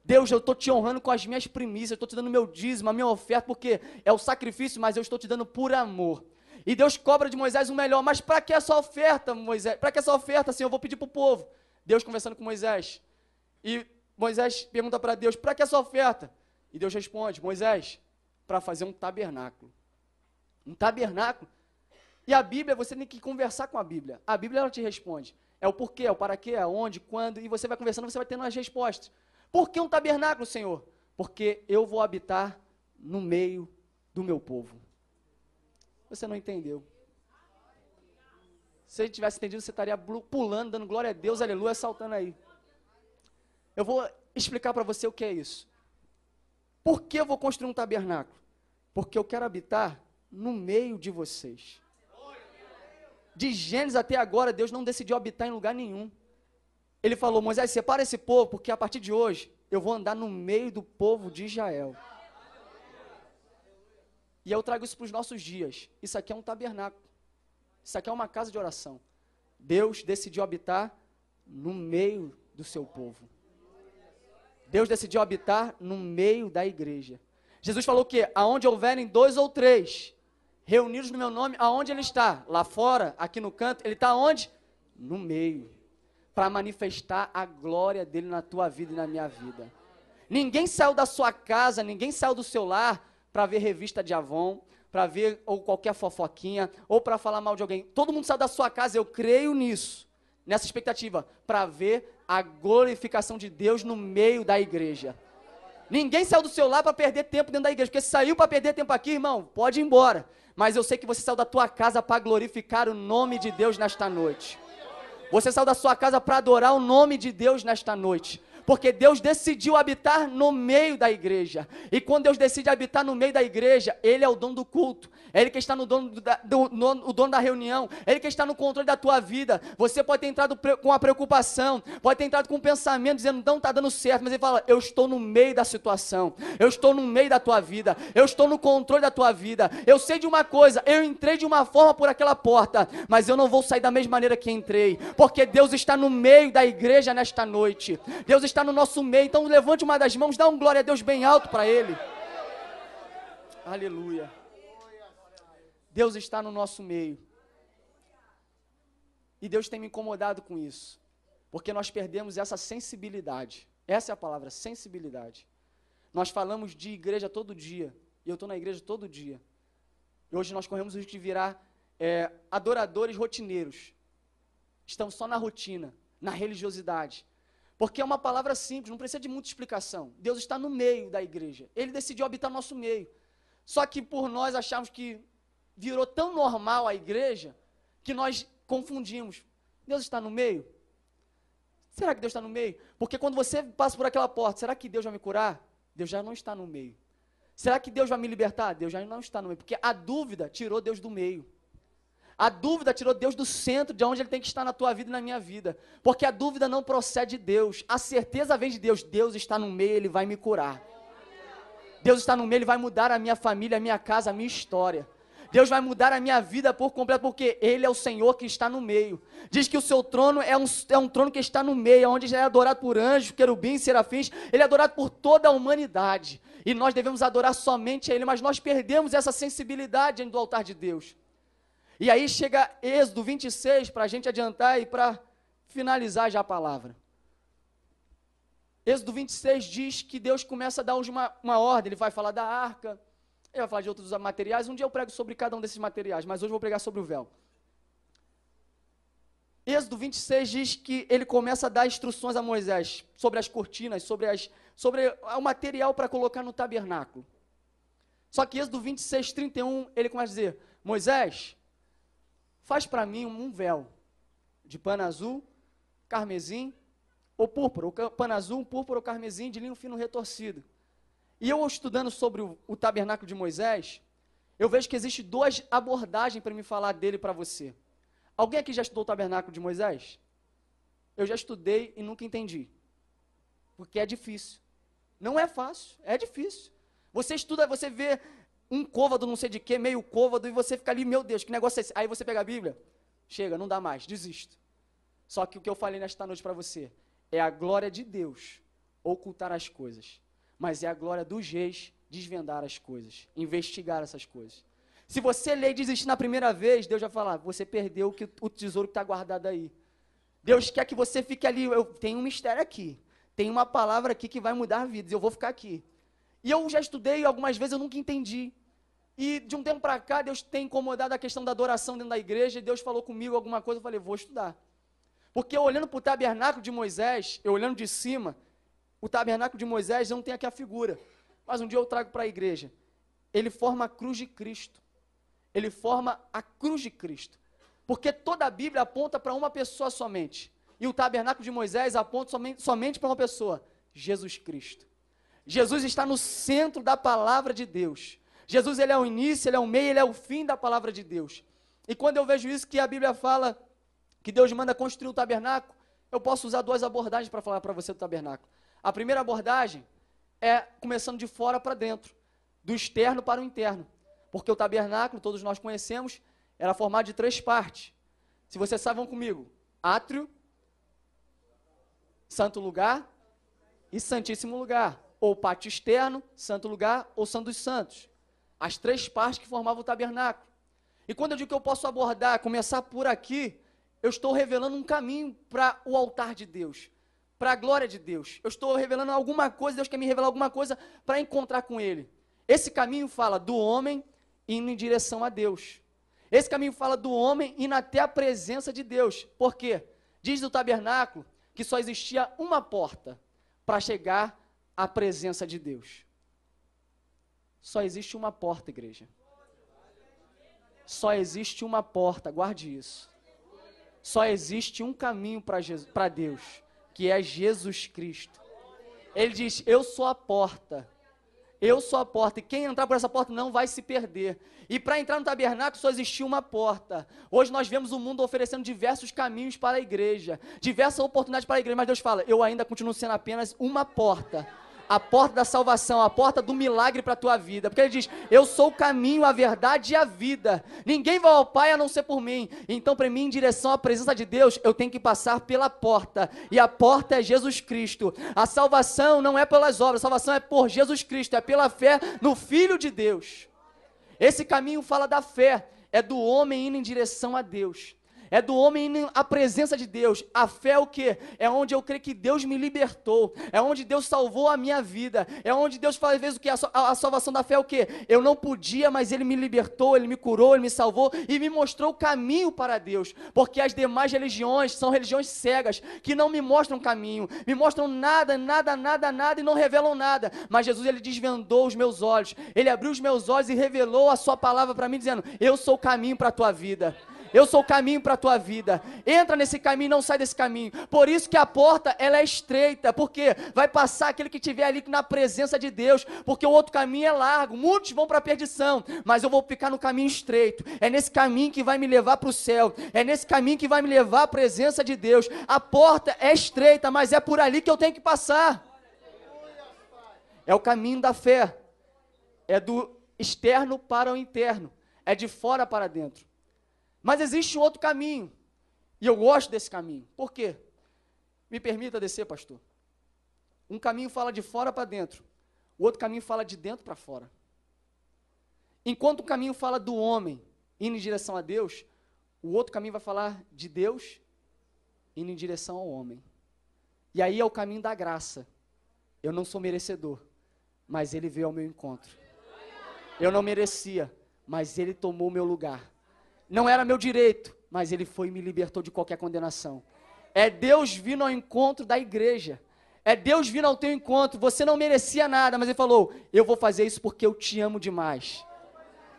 Deus, eu estou te honrando com as minhas primícias, eu estou te dando meu dízimo, a minha oferta, porque é o sacrifício, mas eu estou te dando por amor. E Deus cobra de Moisés o melhor. Mas para que essa oferta, Moisés? Para que essa oferta, Senhor? Eu vou pedir para o povo. Deus conversando com Moisés. E Moisés pergunta para Deus: para que essa oferta? E Deus responde: Moisés, para fazer um tabernáculo. Um tabernáculo. E a Bíblia, você tem que conversar com a Bíblia. A Bíblia, ela te responde. É o porquê, é o para quê, é onde, quando. E você vai conversando, você vai tendo as respostas. Por que um tabernáculo, Senhor? Porque eu vou habitar no meio do meu povo. Você não entendeu. Se ele tivesse entendido, você estaria pulando, dando glória a Deus, aleluia, saltando aí. Eu vou explicar para você o que é isso. Por que eu vou construir um tabernáculo? Porque eu quero habitar no meio de vocês. De Gênesis até agora, Deus não decidiu habitar em lugar nenhum. Ele falou: Moisés, separa esse povo, porque a partir de hoje, eu vou andar no meio do povo de Israel. E eu trago isso para os nossos dias. Isso aqui é um tabernáculo. Isso aqui é uma casa de oração. Deus decidiu habitar no meio do seu povo. Deus decidiu habitar no meio da igreja. Jesus falou que aonde houverem 2 ou 3 reunidos no meu nome, aonde ele está? Lá fora, aqui no canto, ele está onde? No meio. Para manifestar a glória dele na tua vida e na minha vida. Ninguém saiu da sua casa, ninguém saiu do seu lar para ver revista de Avon, para ver ou qualquer fofoquinha, ou para falar mal de alguém. Todo mundo saiu da sua casa, eu creio nisso, nessa expectativa, para ver a glorificação de Deus no meio da igreja. Ninguém saiu do seu lar para perder tempo dentro da igreja, porque se saiu para perder tempo aqui, irmão, pode ir embora. Mas eu sei que você saiu da tua casa para glorificar o nome de Deus nesta noite. Você saiu da sua casa para adorar o nome de Deus nesta noite. Porque Deus decidiu habitar no meio da igreja. E quando Deus decide habitar no meio da igreja, Ele é o dono do culto. É Ele que está o dono da reunião. É Ele que está no controle da tua vida. Você pode ter entrado com a preocupação, pode ter entrado com o pensamento, dizendo, não está dando certo. Mas Ele fala, eu estou no meio da situação. Eu estou no meio da tua vida. Eu estou no controle da tua vida. Eu sei de uma coisa, eu entrei de uma forma por aquela porta, mas eu não vou sair da mesma maneira que entrei. Porque Deus está no meio da igreja nesta noite. Deus está no nosso meio. Então levante uma das mãos, dá um glória a Deus bem alto para Ele. Aleluia. Deus está no nosso meio. E Deus tem me incomodado com isso, porque nós perdemos essa sensibilidade. Essa é a palavra, sensibilidade. Nós falamos de igreja todo dia, e eu estou na igreja todo dia. E hoje nós corremos o risco de virar adoradores rotineiros. Estamos só na rotina, na religiosidade. Porque é uma palavra simples, não precisa de muita explicação. Deus está no meio da igreja. Ele decidiu habitar no nosso meio. Só que por nós acharmos que virou tão normal a igreja, que nós confundimos. Deus está no meio? Será que Deus está no meio? Porque quando você passa por aquela porta, será que Deus vai me curar? Deus já não está no meio. Será que Deus vai me libertar? Deus já não está no meio. Porque a dúvida tirou Deus do meio. A dúvida tirou Deus do centro, de onde Ele tem que estar na tua vida e na minha vida. Porque a dúvida não procede de Deus. A certeza vem de Deus. Deus está no meio, Ele vai me curar. Deus está no meio, Ele vai mudar a minha família, a minha casa, a minha história. Deus vai mudar a minha vida por completo, porque Ele é o Senhor que está no meio. Diz que o seu trono é um trono que está no meio, onde já é adorado por anjos, querubins, serafins. Ele é adorado por toda a humanidade. E nós devemos adorar somente a Ele, mas nós perdemos essa sensibilidade diante do altar de Deus. E aí chega Êxodo 26, para a gente adiantar e para finalizar já a palavra. Êxodo 26 diz que Deus começa a dar uma ordem, Ele vai falar da arca, Ele vai falar de outros materiais. Um dia eu prego sobre cada um desses materiais, mas hoje eu vou pregar sobre o véu. Êxodo 26 diz que Ele começa a dar instruções a Moisés sobre as cortinas, sobre o material para colocar no tabernáculo. Só que Êxodo 26, 31, Ele começa a dizer: Moisés, faz para mim um véu de pano azul, carmesim ou púrpura, pano azul, púrpura ou carmesim de linho fino retorcido. E eu, estudando sobre o tabernáculo de Moisés, eu vejo que existem duas abordagens para me falar dele para você. Alguém aqui já estudou o tabernáculo de Moisés? Eu já estudei e nunca entendi. Porque é difícil. Não é fácil, é difícil. Você estuda, você vê um côvado, não sei de quê, meio côvado, e você fica ali, meu Deus, que negócio é esse? Aí você pega a Bíblia, chega, não dá mais, desisto. Só que o que eu falei nesta noite para você, é a glória de Deus ocultar as coisas, mas é a glória dos reis desvendar as coisas, investigar essas coisas. Se você ler e desistir na primeira vez, Deus vai falar: você perdeu o tesouro que está guardado aí. Deus quer que você fique ali, tem um mistério aqui, tem uma palavra aqui que vai mudar vidas, eu vou ficar aqui. E eu já estudei algumas vezes, eu nunca entendi. E de um tempo para cá, Deus tem incomodado a questão da adoração dentro da igreja, e Deus falou comigo alguma coisa, eu falei: vou estudar. Porque olhando para o tabernáculo de Moisés, eu olhando de cima, o tabernáculo de Moisés não tem aqui a figura, mas um dia eu trago para a igreja. Ele forma a cruz de Cristo. Ele forma a cruz de Cristo. Porque toda a Bíblia aponta para uma pessoa somente. E o tabernáculo de Moisés aponta somente para uma pessoa: Jesus Cristo. Jesus está no centro da palavra de Deus. Jesus, Ele é o início, Ele é o meio, Ele é o fim da palavra de Deus. E quando eu vejo isso, que a Bíblia fala que Deus manda construir o tabernáculo, eu posso usar duas abordagens para falar para você do tabernáculo. A primeira abordagem é começando de fora para dentro, do externo para o interno. Porque o tabernáculo, todos nós conhecemos, era formado de 3 partes. Se vocês sabem, vão comigo: átrio, santo lugar e santíssimo lugar. Ou pátio externo, santo lugar ou santo dos santos. As 3 partes que formavam o tabernáculo. E quando eu digo que eu posso abordar, começar por aqui, eu estou revelando um caminho para o altar de Deus, para a glória de Deus. Eu estou revelando alguma coisa, Deus quer me revelar alguma coisa para encontrar com Ele. Esse caminho fala do homem indo em direção a Deus. Esse caminho fala do homem indo até a presença de Deus. Por quê? Diz do tabernáculo que só existia uma porta para chegar à presença de Deus. Só existe uma porta, igreja. Só existe uma porta, guarde isso. Só existe um caminho para Deus, que é Jesus Cristo. Ele diz: eu sou a porta. Eu sou a porta, e quem entrar por essa porta não vai se perder. E para entrar no tabernáculo só existia uma porta. Hoje nós vemos o mundo oferecendo diversos caminhos para a igreja, diversas oportunidades para a igreja, mas Deus fala: eu ainda continuo sendo apenas uma porta. A porta da salvação, a porta do milagre para a tua vida. Porque Ele diz: eu sou o caminho, a verdade e a vida. Ninguém vai ao Pai a não ser por mim. Então, para mim, em direção à presença de Deus, eu tenho que passar pela porta. E a porta é Jesus Cristo. A salvação não é pelas obras, a salvação é por Jesus Cristo, é pela fé no Filho de Deus. Esse caminho fala da fé, é do homem indo em direção a Deus. é do homem indo à presença de Deus. A fé é o quê? É onde eu creio que Deus me libertou, é onde Deus salvou a minha vida, é onde Deus fez o quê? A salvação da fé é o quê? Eu não podia, mas Ele me libertou, Ele me curou, Ele me salvou e me mostrou o caminho para Deus, porque as demais religiões são religiões cegas, que não me mostram caminho, me mostram nada e não revelam nada, mas Jesus, Ele desvendou os meus olhos, Ele abriu os meus olhos e revelou a sua palavra para mim, dizendo, eu sou o caminho para a tua vida. Eu sou o caminho para a tua vida. Entra nesse caminho, não sai desse caminho. Por isso que a porta, ela é estreita. Porque vai passar aquele que estiver ali na presença de Deus. Porque o outro caminho é largo. Muitos vão para a perdição. Mas eu vou ficar no caminho estreito. É nesse caminho que vai me levar para o céu. É nesse caminho que vai me levar à presença de Deus. A porta é estreita, mas é por ali que eu tenho que passar. É o caminho da fé. É do externo para o interno. É de fora para dentro. Mas existe um outro caminho, e eu gosto desse caminho. Por quê? Me permita descer, pastor. Um caminho fala de fora para dentro, o outro caminho fala de dentro para fora. Enquanto o caminho fala do homem indo em direção a Deus, o outro caminho vai falar de Deus indo em direção ao homem. E aí é o caminho da graça. Eu não sou merecedor, mas Ele veio ao meu encontro. Eu não merecia, mas Ele tomou o meu lugar. Não era meu direito, mas Ele foi e me libertou de qualquer condenação. É Deus vindo ao encontro da igreja. É Deus vindo ao teu encontro. Você não merecia nada, mas Ele falou, eu vou fazer isso porque eu te amo demais.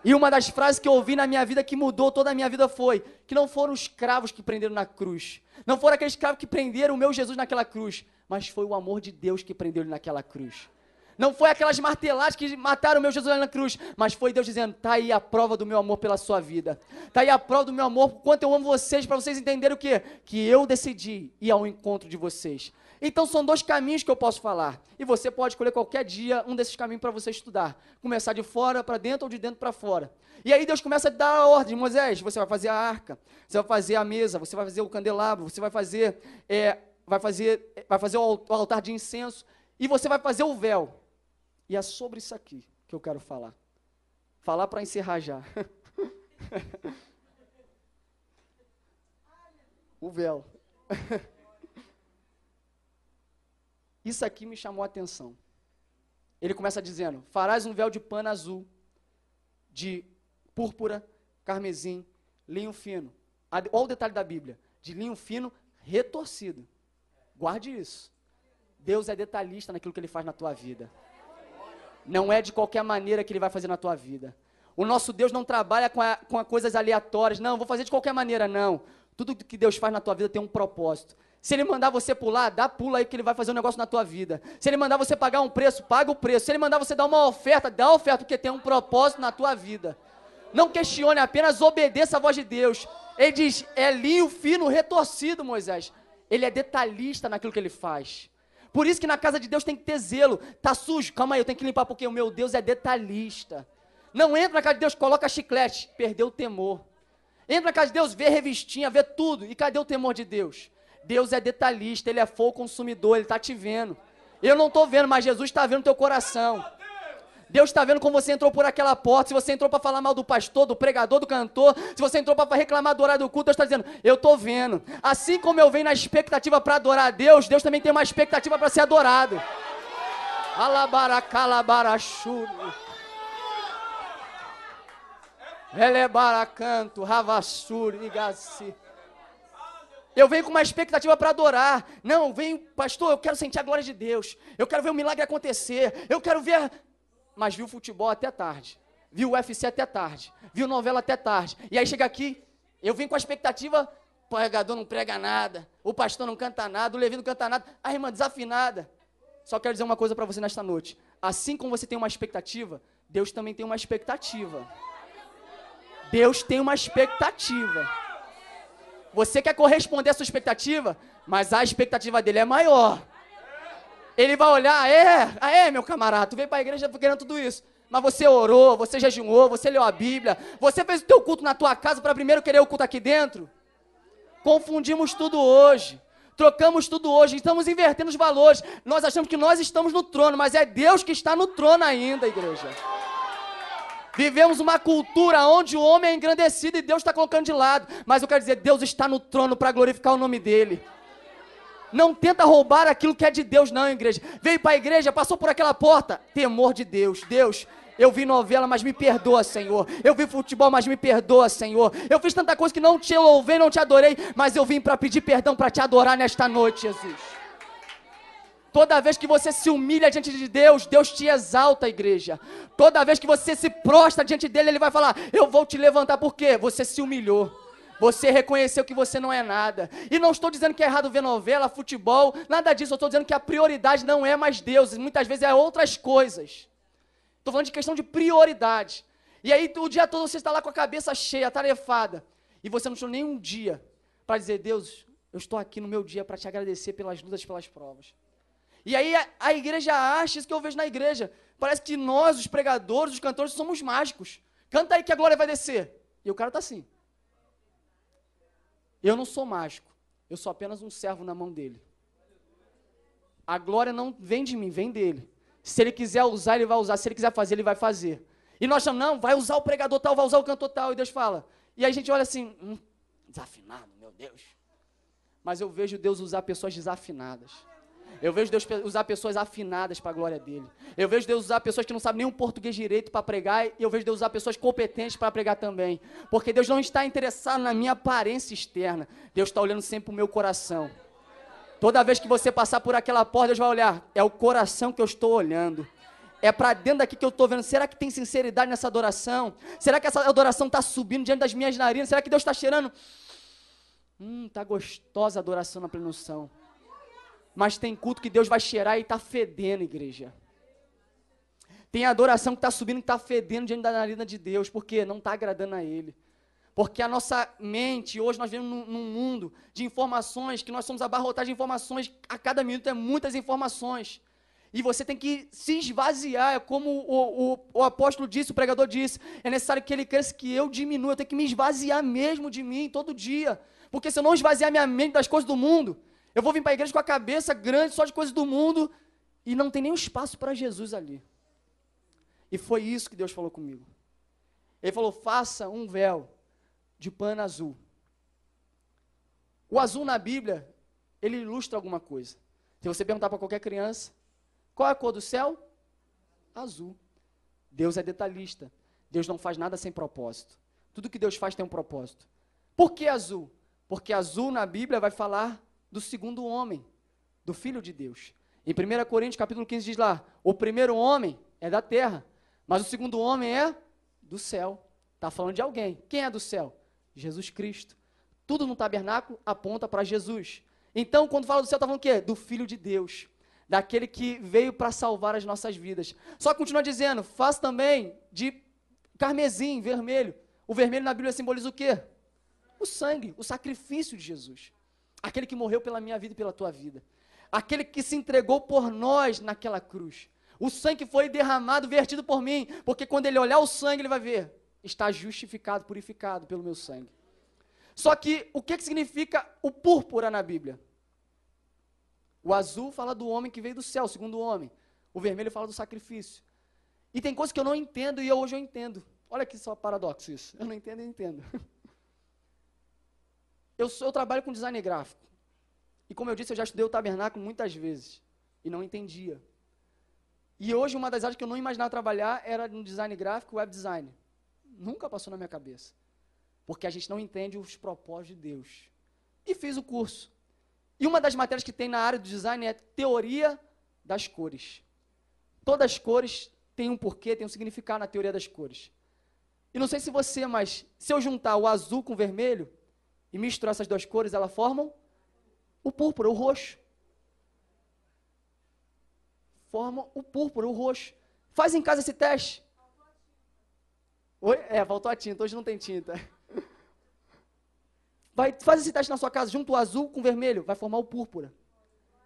E uma das frases que eu ouvi na minha vida, que mudou toda a minha vida, foi que não foram os escravos que prenderam na cruz. Não foram aqueles escravos que prenderam o meu Jesus naquela cruz, mas foi o amor de Deus que prendeu Ele naquela cruz. Não foi aquelas marteladas que mataram o meu Jesus na cruz, mas foi Deus dizendo, está aí a prova do meu amor pela sua vida. Está aí a prova do meu amor, por quanto eu amo vocês, para vocês entenderem o quê? Que eu decidi ir ao encontro de vocês. Então são dois caminhos que eu posso falar. E você pode escolher qualquer dia um desses caminhos para você estudar. Começar de fora para dentro ou de dentro para fora. E aí Deus começa a dar a ordem, Moisés, você vai fazer a arca, você vai fazer a mesa, você vai fazer o candelabro, você vai fazer o altar de incenso e você vai fazer o véu. E é sobre isso aqui que eu quero falar. Falar para encerrar já. O véu. Isso aqui me chamou a atenção. Ele começa dizendo, farás um véu de pano azul, de púrpura, carmesim, linho fino. Olha o detalhe da Bíblia. De linho fino retorcido. Guarde isso. Deus é detalhista naquilo que Ele faz na tua vida. Não é de qualquer maneira que Ele vai fazer na tua vida. O nosso Deus não trabalha com coisas aleatórias. Não, vou fazer de qualquer maneira, não. Tudo que Deus faz na tua vida tem um propósito. Se Ele mandar você pular, dá pula aí que Ele vai fazer um negócio na tua vida. Se Ele mandar você pagar um preço, paga o preço. Se Ele mandar você dar uma oferta, dá a oferta, porque tem um propósito na tua vida. Não questione, apenas obedeça a voz de Deus. Ele diz, é linho fino, retorcido, Moisés. Ele é detalhista naquilo que Ele faz. Por isso que na casa de Deus tem que ter zelo. Tá sujo? Calma aí, eu tenho que limpar, porque o meu Deus é detalhista. Não entra na casa de Deus, coloca chiclete. Perdeu o temor. Entra na casa de Deus, vê revistinha, vê tudo. E cadê o temor de Deus? Deus é detalhista, Ele é fogo consumidor, Ele está te vendo. Eu não estou vendo, mas Jesus está vendo o teu coração. Deus está vendo como você entrou por aquela porta. Se você entrou para falar mal do pastor, do pregador, do cantor, se você entrou para reclamar do horário do culto, Deus está dizendo, eu estou vendo. Assim como eu venho na expectativa para adorar a Deus, Deus também tem uma expectativa para ser adorado. Alabaracalabarachuru. Elebaracanto, ravassuri, igaci. Eu venho com uma expectativa para adorar. Não, venho, pastor, eu quero sentir a glória de Deus. Eu quero ver o milagre acontecer. Eu quero ver... Mas viu futebol até tarde, viu UFC até tarde, viu novela até tarde, e aí chega aqui, eu vim com a expectativa, o pregador não prega nada, o pastor não canta nada, o Levi não canta nada, a irmã desafinada. Só quero dizer uma coisa para você nesta noite, assim como você tem uma expectativa, Deus também tem uma expectativa. Deus tem uma expectativa. Você quer corresponder à sua expectativa, mas a expectativa dele é maior. Ele vai olhar, meu camarada, tu veio para a igreja querendo tudo isso. Mas você orou, você jejuou, você leu a Bíblia, você fez o teu culto na tua casa para primeiro querer o culto aqui dentro? Confundimos tudo hoje, trocamos tudo hoje, estamos invertendo os valores. Nós achamos que nós estamos no trono, mas é Deus que está no trono ainda, igreja. Vivemos uma cultura onde o homem é engrandecido e Deus está colocando de lado. Mas eu quero dizer, Deus está no trono para glorificar o nome dEle. Não tenta roubar aquilo que é de Deus não, igreja. Veio para a igreja, passou por aquela porta. Temor de Deus. Deus, eu vi novela, mas me perdoa, Senhor. Eu vi futebol, mas me perdoa, Senhor. Eu fiz tanta coisa que não te louvei, não te adorei, mas eu vim para pedir perdão, para te adorar nesta noite, Jesus. Toda vez que você se humilha diante de Deus, Deus te exalta, igreja. Toda vez que você se prostra diante dEle, Ele vai falar, eu vou te levantar, por quê? Você se humilhou. Você reconheceu que você não é nada. E não estou dizendo que é errado ver novela, futebol, nada disso. Eu estou dizendo que a prioridade não é mais Deus. E muitas vezes é outras coisas. Estou falando de questão de prioridade. E aí o dia todo você está lá com a cabeça cheia, atarefada. E você não tirou nem um dia para dizer, Deus, eu estou aqui no meu dia para te agradecer pelas lutas, pelas provas. E aí a igreja acha, isso que eu vejo na igreja. Parece que nós, os pregadores, os cantores, somos mágicos. Canta aí que a glória vai descer. E o cara está assim. Eu não sou mágico, eu sou apenas um servo na mão dele. A glória não vem de mim, vem dele. Se ele quiser usar, ele vai usar. Se ele quiser fazer, ele vai fazer. E nós chamamos, não, vai usar o pregador tal, vai usar o cantor tal. E Deus fala. E aí a gente olha assim, desafinado, meu Deus. Mas eu vejo Deus usar pessoas desafinadas. Eu vejo Deus usar pessoas afinadas para a glória dele. Eu vejo Deus usar pessoas que não sabem nem um português direito para pregar. E eu vejo Deus usar pessoas competentes para pregar também. Porque Deus não está interessado na minha aparência externa. Deus está olhando sempre para o meu coração. Toda vez que você passar por aquela porta, Deus vai olhar. É o coração que eu estou olhando. É para dentro daqui que eu estou vendo. Será que tem sinceridade nessa adoração? Será que essa adoração está subindo diante das minhas narinas? Será que Deus está cheirando? Está gostosa a adoração na plena unção. Mas tem culto que Deus vai cheirar e está fedendo, igreja. Tem adoração que está subindo e está fedendo diante da narina de Deus, porque não está agradando a Ele. Porque a nossa mente, hoje nós vivemos num mundo de informações, que nós somos abarrotados de informações, a cada minuto é muitas informações. E você tem que se esvaziar, como o apóstolo disse, o pregador disse, é necessário que ele cresça, que eu diminua, eu tenho que me esvaziar mesmo de mim todo dia. Porque se eu não esvaziar minha mente das coisas do mundo, eu vou vir para a igreja com a cabeça grande só de coisas do mundo e não tem nenhum espaço para Jesus ali. E foi isso que Deus falou comigo. Ele falou, faça um véu de pano azul. O azul na Bíblia, ele ilustra alguma coisa. Se você perguntar para qualquer criança, qual é a cor do céu? Azul. Deus é detalhista. Deus não faz nada sem propósito. Tudo que Deus faz tem um propósito. Por que azul? Porque azul na Bíblia vai falar do segundo homem, do Filho de Deus. Em 1 Coríntios, capítulo 15, diz lá, o primeiro homem é da terra, mas o segundo homem é do céu. Está falando de alguém. Quem é do céu? Jesus Cristo. Tudo no tabernáculo aponta para Jesus. Então, quando fala do céu, está falando o quê? Do Filho de Deus. Daquele que veio para salvar as nossas vidas. Só que continua dizendo, faz também de carmesim, vermelho. O vermelho na Bíblia simboliza o quê? O sangue, o sacrifício de Jesus. Aquele que morreu pela minha vida e pela tua vida. Aquele que se entregou por nós naquela cruz. O sangue que foi derramado, vertido por mim. Porque quando ele olhar o sangue, ele vai ver. Está justificado, purificado pelo meu sangue. Só que, o que significa o púrpura na Bíblia? O azul fala do homem que veio do céu, o segundo homem. O vermelho fala do sacrifício. E tem coisas que eu não entendo e hoje eu entendo. Olha que só paradoxo isso. Eu não entendo e entendo. Eu trabalho com design gráfico. E como eu disse, eu já estudei o tabernáculo muitas vezes. E não entendia. E hoje uma das áreas que eu não imaginava trabalhar era no design gráfico e web design. Nunca passou na minha cabeça. Porque a gente não entende os propósitos de Deus. E fiz o curso. E uma das matérias que tem na área do design é teoria das cores. Todas as cores têm um porquê, têm um significado na teoria das cores. E não sei se você, mas se eu juntar o azul com o vermelho e misturar essas duas cores, elas formam o púrpura, o roxo. Formam o púrpura, o roxo. Faz em casa esse teste. Oi? Faltou a tinta, hoje não tem tinta. Faz esse teste na sua casa, junto o azul com o vermelho, vai formar o púrpura.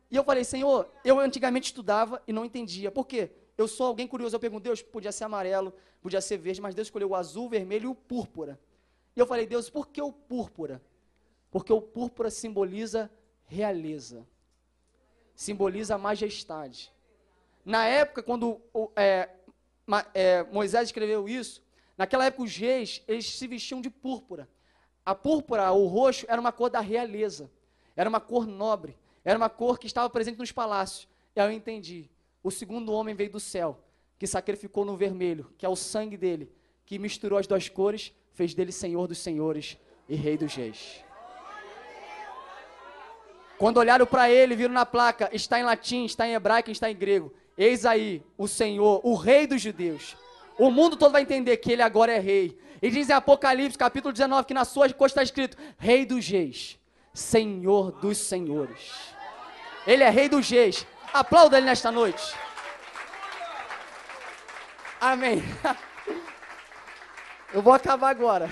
E eu falei, Senhor, eu antigamente estudava e não entendia. Por quê? Eu sou alguém curioso, eu pergunto, Deus, podia ser amarelo, podia ser verde, mas Deus escolheu o azul, o vermelho e o púrpura. E eu falei, Deus, por que o púrpura? Porque o púrpura simboliza realeza, simboliza majestade. Na época, quando Moisés escreveu isso, Naquela época, os reis, eles se vestiam de púrpura. A púrpura, o roxo, era uma cor da realeza. Era uma cor nobre. Era uma cor que estava presente nos palácios. E aí eu entendi. O segundo homem veio do céu, que sacrificou no vermelho, que é o sangue dele, que misturou as duas cores, fez dele Senhor dos senhores e Rei dos reis. Quando olharam para ele, viram na placa, está em latim, está em hebraico, está em grego. Eis aí o Senhor, o Rei dos judeus. O mundo todo vai entender que ele agora é rei. E diz em Apocalipse, capítulo 19, que na sua costa está escrito, Rei dos reis, Senhor dos senhores. Ele é Rei dos reis. Aplauda ele nesta noite. Amém. Eu vou acabar agora.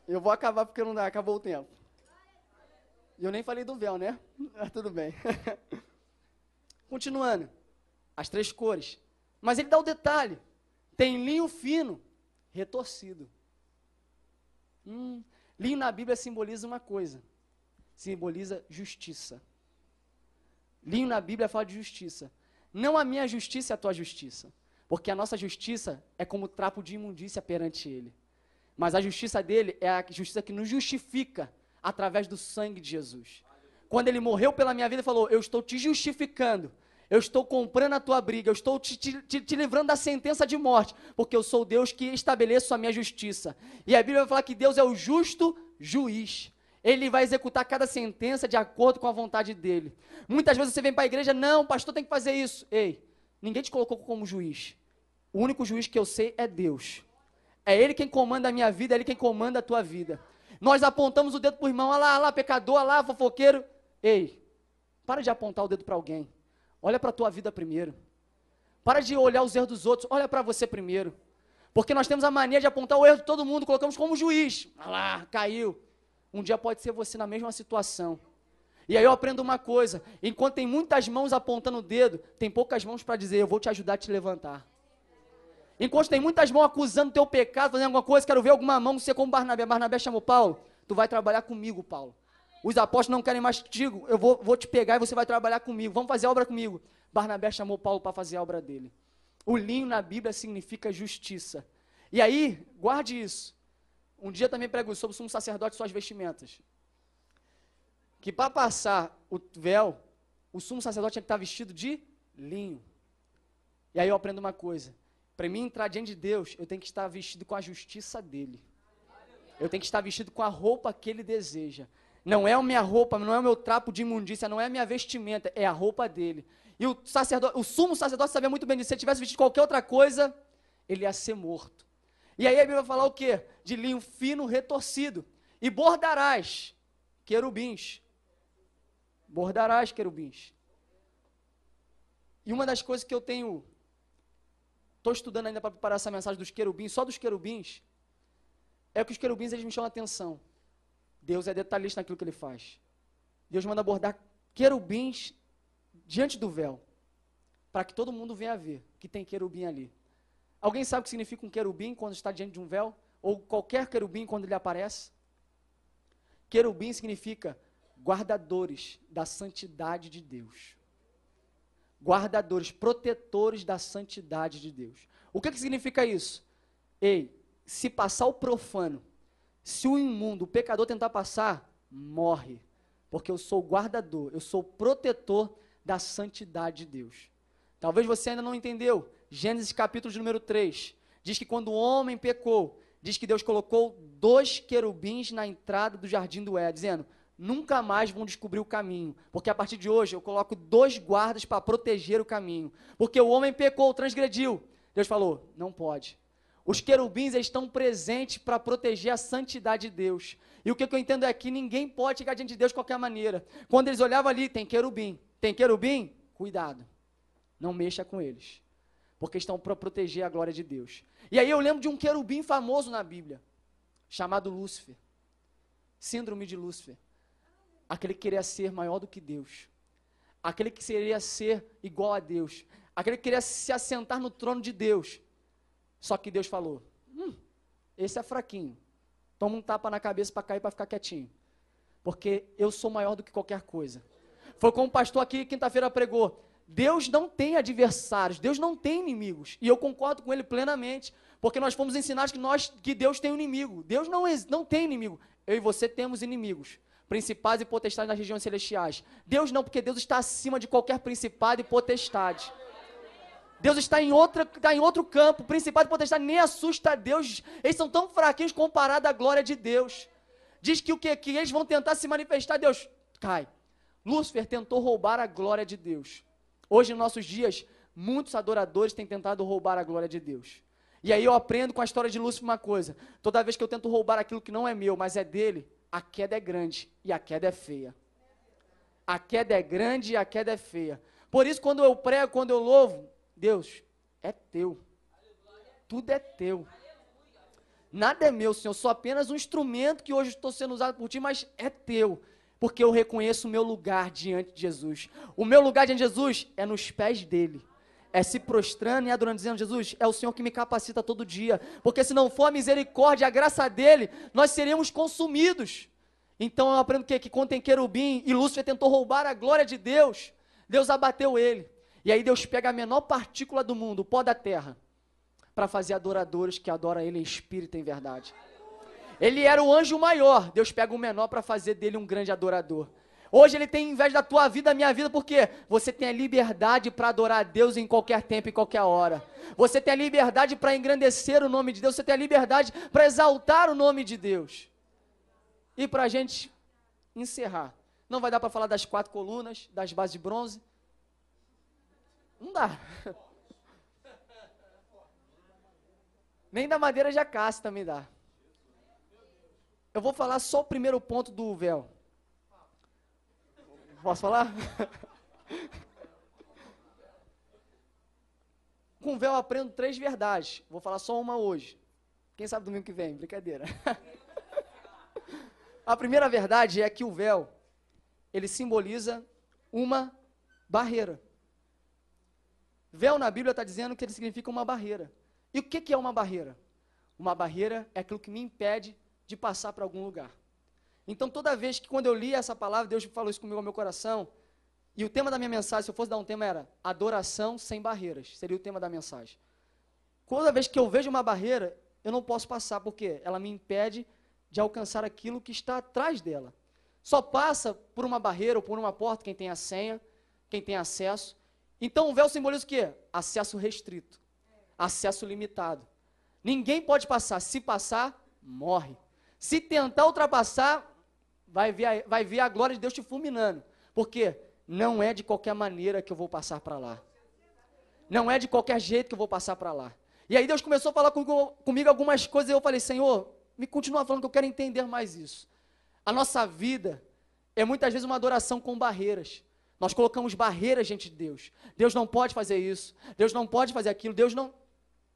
Eu vou acabar porque não dá, acabou o tempo. E eu nem falei do véu, né? Mas tudo bem. Continuando. As 3 cores. Mas ele dá o detalhe. Tem linho fino, retorcido. Linho na Bíblia simboliza uma coisa. Simboliza justiça. Linho na Bíblia fala de justiça. Não a minha justiça é a tua justiça. Porque a nossa justiça é como trapo de imundícia perante ele. Mas a justiça dele é a justiça que nos justifica através do sangue de Jesus. Quando ele morreu pela minha vida, ele falou, eu estou te justificando. Eu estou comprando a tua briga, eu estou te livrando da sentença de morte, porque eu sou o Deus que estabeleço a minha justiça. E a Bíblia vai falar que Deus é o justo juiz. Ele vai executar cada sentença de acordo com a vontade dele. Muitas vezes você vem para a igreja, não, o pastor tem que fazer isso. Ei, ninguém te colocou como juiz. O único juiz que eu sei é Deus. É Ele quem comanda a minha vida, é Ele quem comanda a tua vida. Nós apontamos o dedo para o irmão, olha lá, pecador, olha lá, fofoqueiro. Ei, para de apontar o dedo para alguém. Olha para a tua vida primeiro. Para de olhar os erros dos outros, olha para você primeiro. Porque nós temos a mania de apontar o erro de todo mundo, colocamos como juiz. Olha lá, caiu. Um dia pode ser você na mesma situação. E aí eu aprendo uma coisa, enquanto tem muitas mãos apontando o dedo, tem poucas mãos para dizer, eu vou te ajudar a te levantar. Enquanto tem muitas mãos acusando o teu pecado, fazendo alguma coisa, quero ver alguma mão ser como Barnabé. Barnabé chamou Paulo, tu vai trabalhar comigo, Paulo. Os apóstolos não querem mais contigo, eu vou te pegar e você vai trabalhar comigo, vamos fazer a obra comigo. Barnabé chamou Paulo para fazer a obra dele. O linho na Bíblia significa justiça. E aí, guarde isso. Um dia também prego sobre o sumo sacerdote e suas vestimentas. Que para passar o véu, o sumo sacerdote tinha que estar vestido de linho. E aí eu aprendo uma coisa. Para mim entrar diante de Deus, eu tenho que estar vestido com a justiça dele. Eu tenho que estar vestido com a roupa que ele deseja. Não é a minha roupa, não é o meu trapo de imundícia, não é a minha vestimenta, é a roupa dele. E o sumo sacerdote sabia muito bem disso. Se ele tivesse vestido qualquer outra coisa, ele ia ser morto. E aí a Bíblia vai falar o quê? De linho fino retorcido. E bordarás querubins. Bordarás querubins. E uma das coisas que eu estou estudando ainda para preparar essa mensagem dos querubins, só dos querubins, é que os querubins eles me chamam a atenção. Deus é detalhista naquilo que ele faz. Deus manda bordar querubins diante do véu, para que todo mundo venha ver que tem querubim ali. Alguém sabe o que significa um querubim quando está diante de um véu? Ou qualquer querubim quando ele aparece? Querubim significa guardadores da santidade de Deus. Guardadores, protetores da santidade de Deus. O que significa isso? Ei, se passar o profano, se o imundo, o pecador tentar passar, morre. Porque eu sou o guardador, eu sou o protetor da santidade de Deus. Talvez você ainda não entendeu. Gênesis capítulo de número 3, diz que quando o homem pecou, diz que Deus colocou 2 querubins na entrada do jardim do Éden, dizendo, nunca mais vão descobrir o caminho, porque a partir de hoje eu coloco 2 guardas para proteger o caminho, porque o homem pecou, transgrediu. Deus falou, não pode. Os querubins eles estão presentes para proteger a santidade de Deus. E o que eu entendo é que ninguém pode chegar diante de Deus de qualquer maneira. Quando eles olhavam ali, tem querubim, cuidado, não mexa com eles, porque estão para proteger a glória de Deus. E aí eu lembro de um querubim famoso na Bíblia, chamado Lúcifer, síndrome de Lúcifer, aquele que queria ser maior do que Deus, aquele que queria ser igual a Deus, aquele que queria se assentar no trono de Deus. Só que Deus falou, esse é fraquinho, toma um tapa na cabeça para cair, para ficar quietinho, porque eu sou maior do que qualquer coisa. Foi como o pastor aqui quinta-feira pregou, Deus não tem adversários, Deus não tem inimigos. E eu concordo com ele plenamente, porque nós fomos ensinados que Deus tem um inimigo. Deus não tem inimigo. Eu e você temos inimigos, principados e potestades nas regiões celestiais. Deus não, porque Deus está acima de qualquer principado e potestade. Deus está em outro campo. Principado e potestade nem assusta a Deus. Eles são tão fraquinhos comparado à glória de Deus. Diz que o quê? Que eles vão tentar se manifestar, Deus cai. Lúcifer tentou roubar a glória de Deus. Hoje, nos nossos dias, muitos adoradores têm tentado roubar a glória de Deus. E aí eu aprendo com a história de Lúcifer uma coisa. Toda vez que eu tento roubar aquilo que não é meu, mas é dele, a queda é grande e a queda é feia. A queda é grande e a queda é feia. Por isso, quando eu prego, quando eu louvo, Deus, é teu. Tudo é teu. Nada é meu, Senhor. Sou apenas um instrumento que hoje estou sendo usado por ti, mas é teu. Porque eu reconheço o meu lugar diante de Jesus. O meu lugar diante de Jesus é nos pés dele. É se prostrando e adorando, dizendo: Jesus, é o Senhor que me capacita todo dia. Porque se não for a misericórdia, a graça dele, nós seríamos consumidos. Então eu aprendo que quando tem querubim e Lúcifer tentou roubar a glória de Deus, Deus abateu ele. E aí Deus pega a menor partícula do mundo, o pó da terra, para fazer adoradores que adoram ele em espírito e em verdade. Ele era o anjo maior, Deus pega o menor para fazer dele um grande adorador. Hoje ele tem inveja da tua vida, da minha vida, porque você tem a liberdade para adorar a Deus em qualquer tempo, em qualquer hora. Você tem a liberdade para engrandecer o nome de Deus, você tem a liberdade para exaltar o nome de Deus. E para a gente encerrar, não vai dar para falar das 4 colunas, das bases de bronze. Não dá. Nem da madeira de acácia também dá. Eu vou falar só o primeiro ponto do véu. Posso falar? Com véu eu aprendo 3 verdades. Vou falar só uma hoje. Quem sabe domingo que vem? Brincadeira. A primeira verdade é que o véu, ele simboliza uma barreira. Véu na Bíblia está dizendo que ele significa uma barreira. E o que é uma barreira? Uma barreira é aquilo que me impede de passar para algum lugar. Então, toda vez que quando eu li essa palavra, Deus falou isso comigo ao meu coração, e o tema da minha mensagem, se eu fosse dar um tema, era adoração sem barreiras, seria o tema da mensagem. Toda vez que eu vejo uma barreira, eu não posso passar, porque ela me impede de alcançar aquilo que está atrás dela. Só passa por uma barreira ou por uma porta quem tem a senha, quem tem acesso. Então, o véu simboliza o quê? Acesso restrito, acesso limitado. Ninguém pode passar. Se passar, morre. Se tentar ultrapassar, vai ver a glória de Deus te fulminando. Porque não é de qualquer maneira que eu vou passar para lá. Não é de qualquer jeito que eu vou passar para lá. E aí Deus começou a falar comigo algumas coisas, e eu falei: Senhor, me continua falando que eu quero entender mais isso. A nossa vida é muitas vezes uma adoração com barreiras. Nós colocamos barreiras diante de Deus. Deus não pode fazer isso. Deus não pode fazer aquilo. Deus não...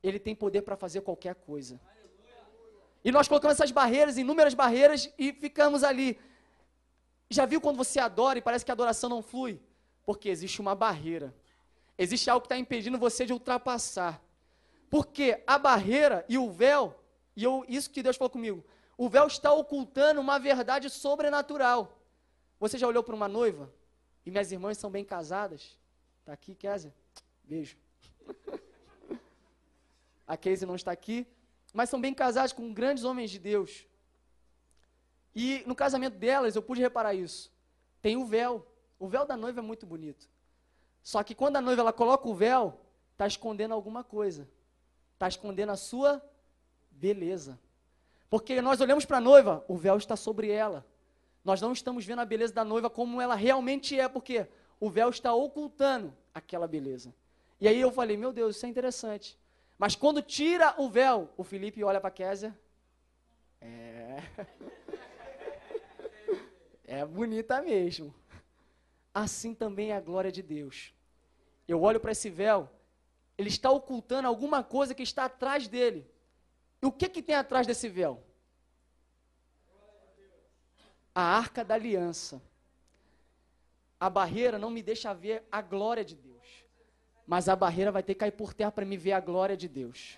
Ele tem poder para fazer qualquer coisa. E nós colocamos essas barreiras, inúmeras barreiras, e ficamos ali. Já viu quando você adora e parece que a adoração não flui? Porque existe uma barreira. Existe algo que está impedindo você de ultrapassar. Porque a barreira e o véu, isso que Deus falou comigo, o véu está ocultando uma verdade sobrenatural. Você já olhou para uma noiva? E minhas irmãs são bem casadas. Está aqui, Kézia? Beijo. A Kézia não está aqui. Mas são bem casadas com grandes homens de Deus. E no casamento delas, eu pude reparar isso. Tem o véu. O véu da noiva é muito bonito. Só que quando a noiva ela coloca o véu, está escondendo alguma coisa. Está escondendo a sua beleza. Porque nós olhamos para a noiva, o véu está sobre ela. Nós não estamos vendo a beleza da noiva como ela realmente é, porque o véu está ocultando aquela beleza. E aí eu falei: meu Deus, isso é interessante. Mas quando tira o véu, o Felipe olha para a Kézia. É bonita mesmo. Assim também é a glória de Deus. Eu olho para esse véu, ele está ocultando alguma coisa que está atrás dele. E o que tem atrás desse véu? A Arca da Aliança. A barreira não me deixa ver a glória de Deus. Mas a barreira vai ter que cair por terra para me ver a glória de Deus.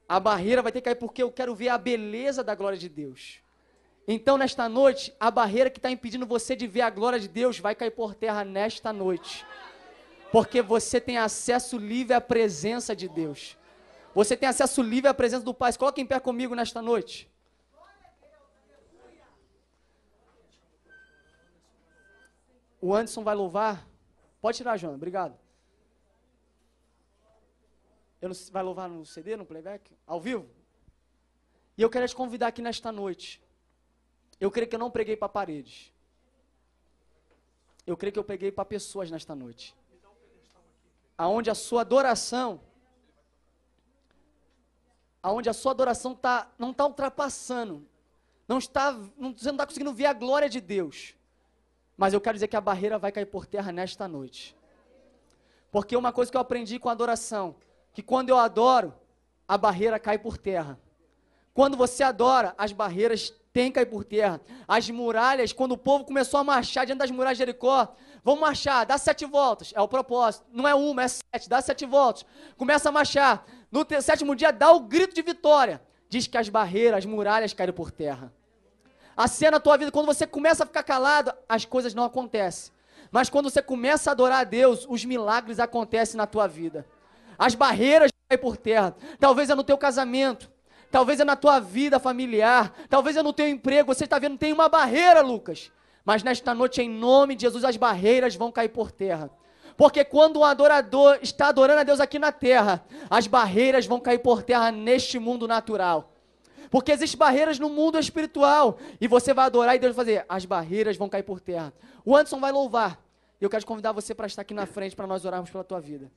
A barreira vai ter que cair porque eu quero ver a beleza da glória de Deus. Então, nesta noite, a barreira que está impedindo você de ver a glória de Deus vai cair por terra nesta noite. Porque você tem acesso livre à presença de Deus. Você tem acesso livre à presença do Pai. Coloque em pé comigo nesta noite. O Anderson vai louvar. Pode tirar, Joana. Obrigado. Vai louvar no CD, no playback? Ao vivo? E eu quero te convidar aqui nesta noite. Eu creio que eu não preguei para paredes. Eu creio que eu preguei para pessoas nesta noite. Aonde a sua adoração não está ultrapassando. Você não está conseguindo ver a glória de Deus. Mas eu quero dizer que a barreira vai cair por terra nesta noite. Porque uma coisa que eu aprendi com a adoração, que quando eu adoro, a barreira cai por terra. Quando você adora, as barreiras têm que cair por terra. As muralhas, quando o povo começou a marchar diante das muralhas de Jericó, vamos marchar, dá 7 voltas, é o propósito, não é uma, é 7, dá 7 voltas, começa a marchar, no 7º dia dá o grito de vitória, diz que as barreiras, as muralhas caíram por terra. Assim é na tua vida, quando você começa a ficar calado, as coisas não acontecem, mas quando você começa a adorar a Deus, os milagres acontecem na tua vida, as barreiras caem por terra, talvez é no teu casamento, talvez é na tua vida familiar, talvez é no teu emprego, você está vendo, tem uma barreira, Lucas, mas nesta noite, em nome de Jesus, as barreiras vão cair por terra. Porque quando um adorador está adorando a Deus aqui na terra, as barreiras vão cair por terra neste mundo natural. Porque existem barreiras no mundo espiritual. E você vai adorar e Deus vai fazer, as barreiras vão cair por terra. O Anderson vai louvar. E eu quero te convidar você para estar aqui na frente, para nós orarmos pela tua vida.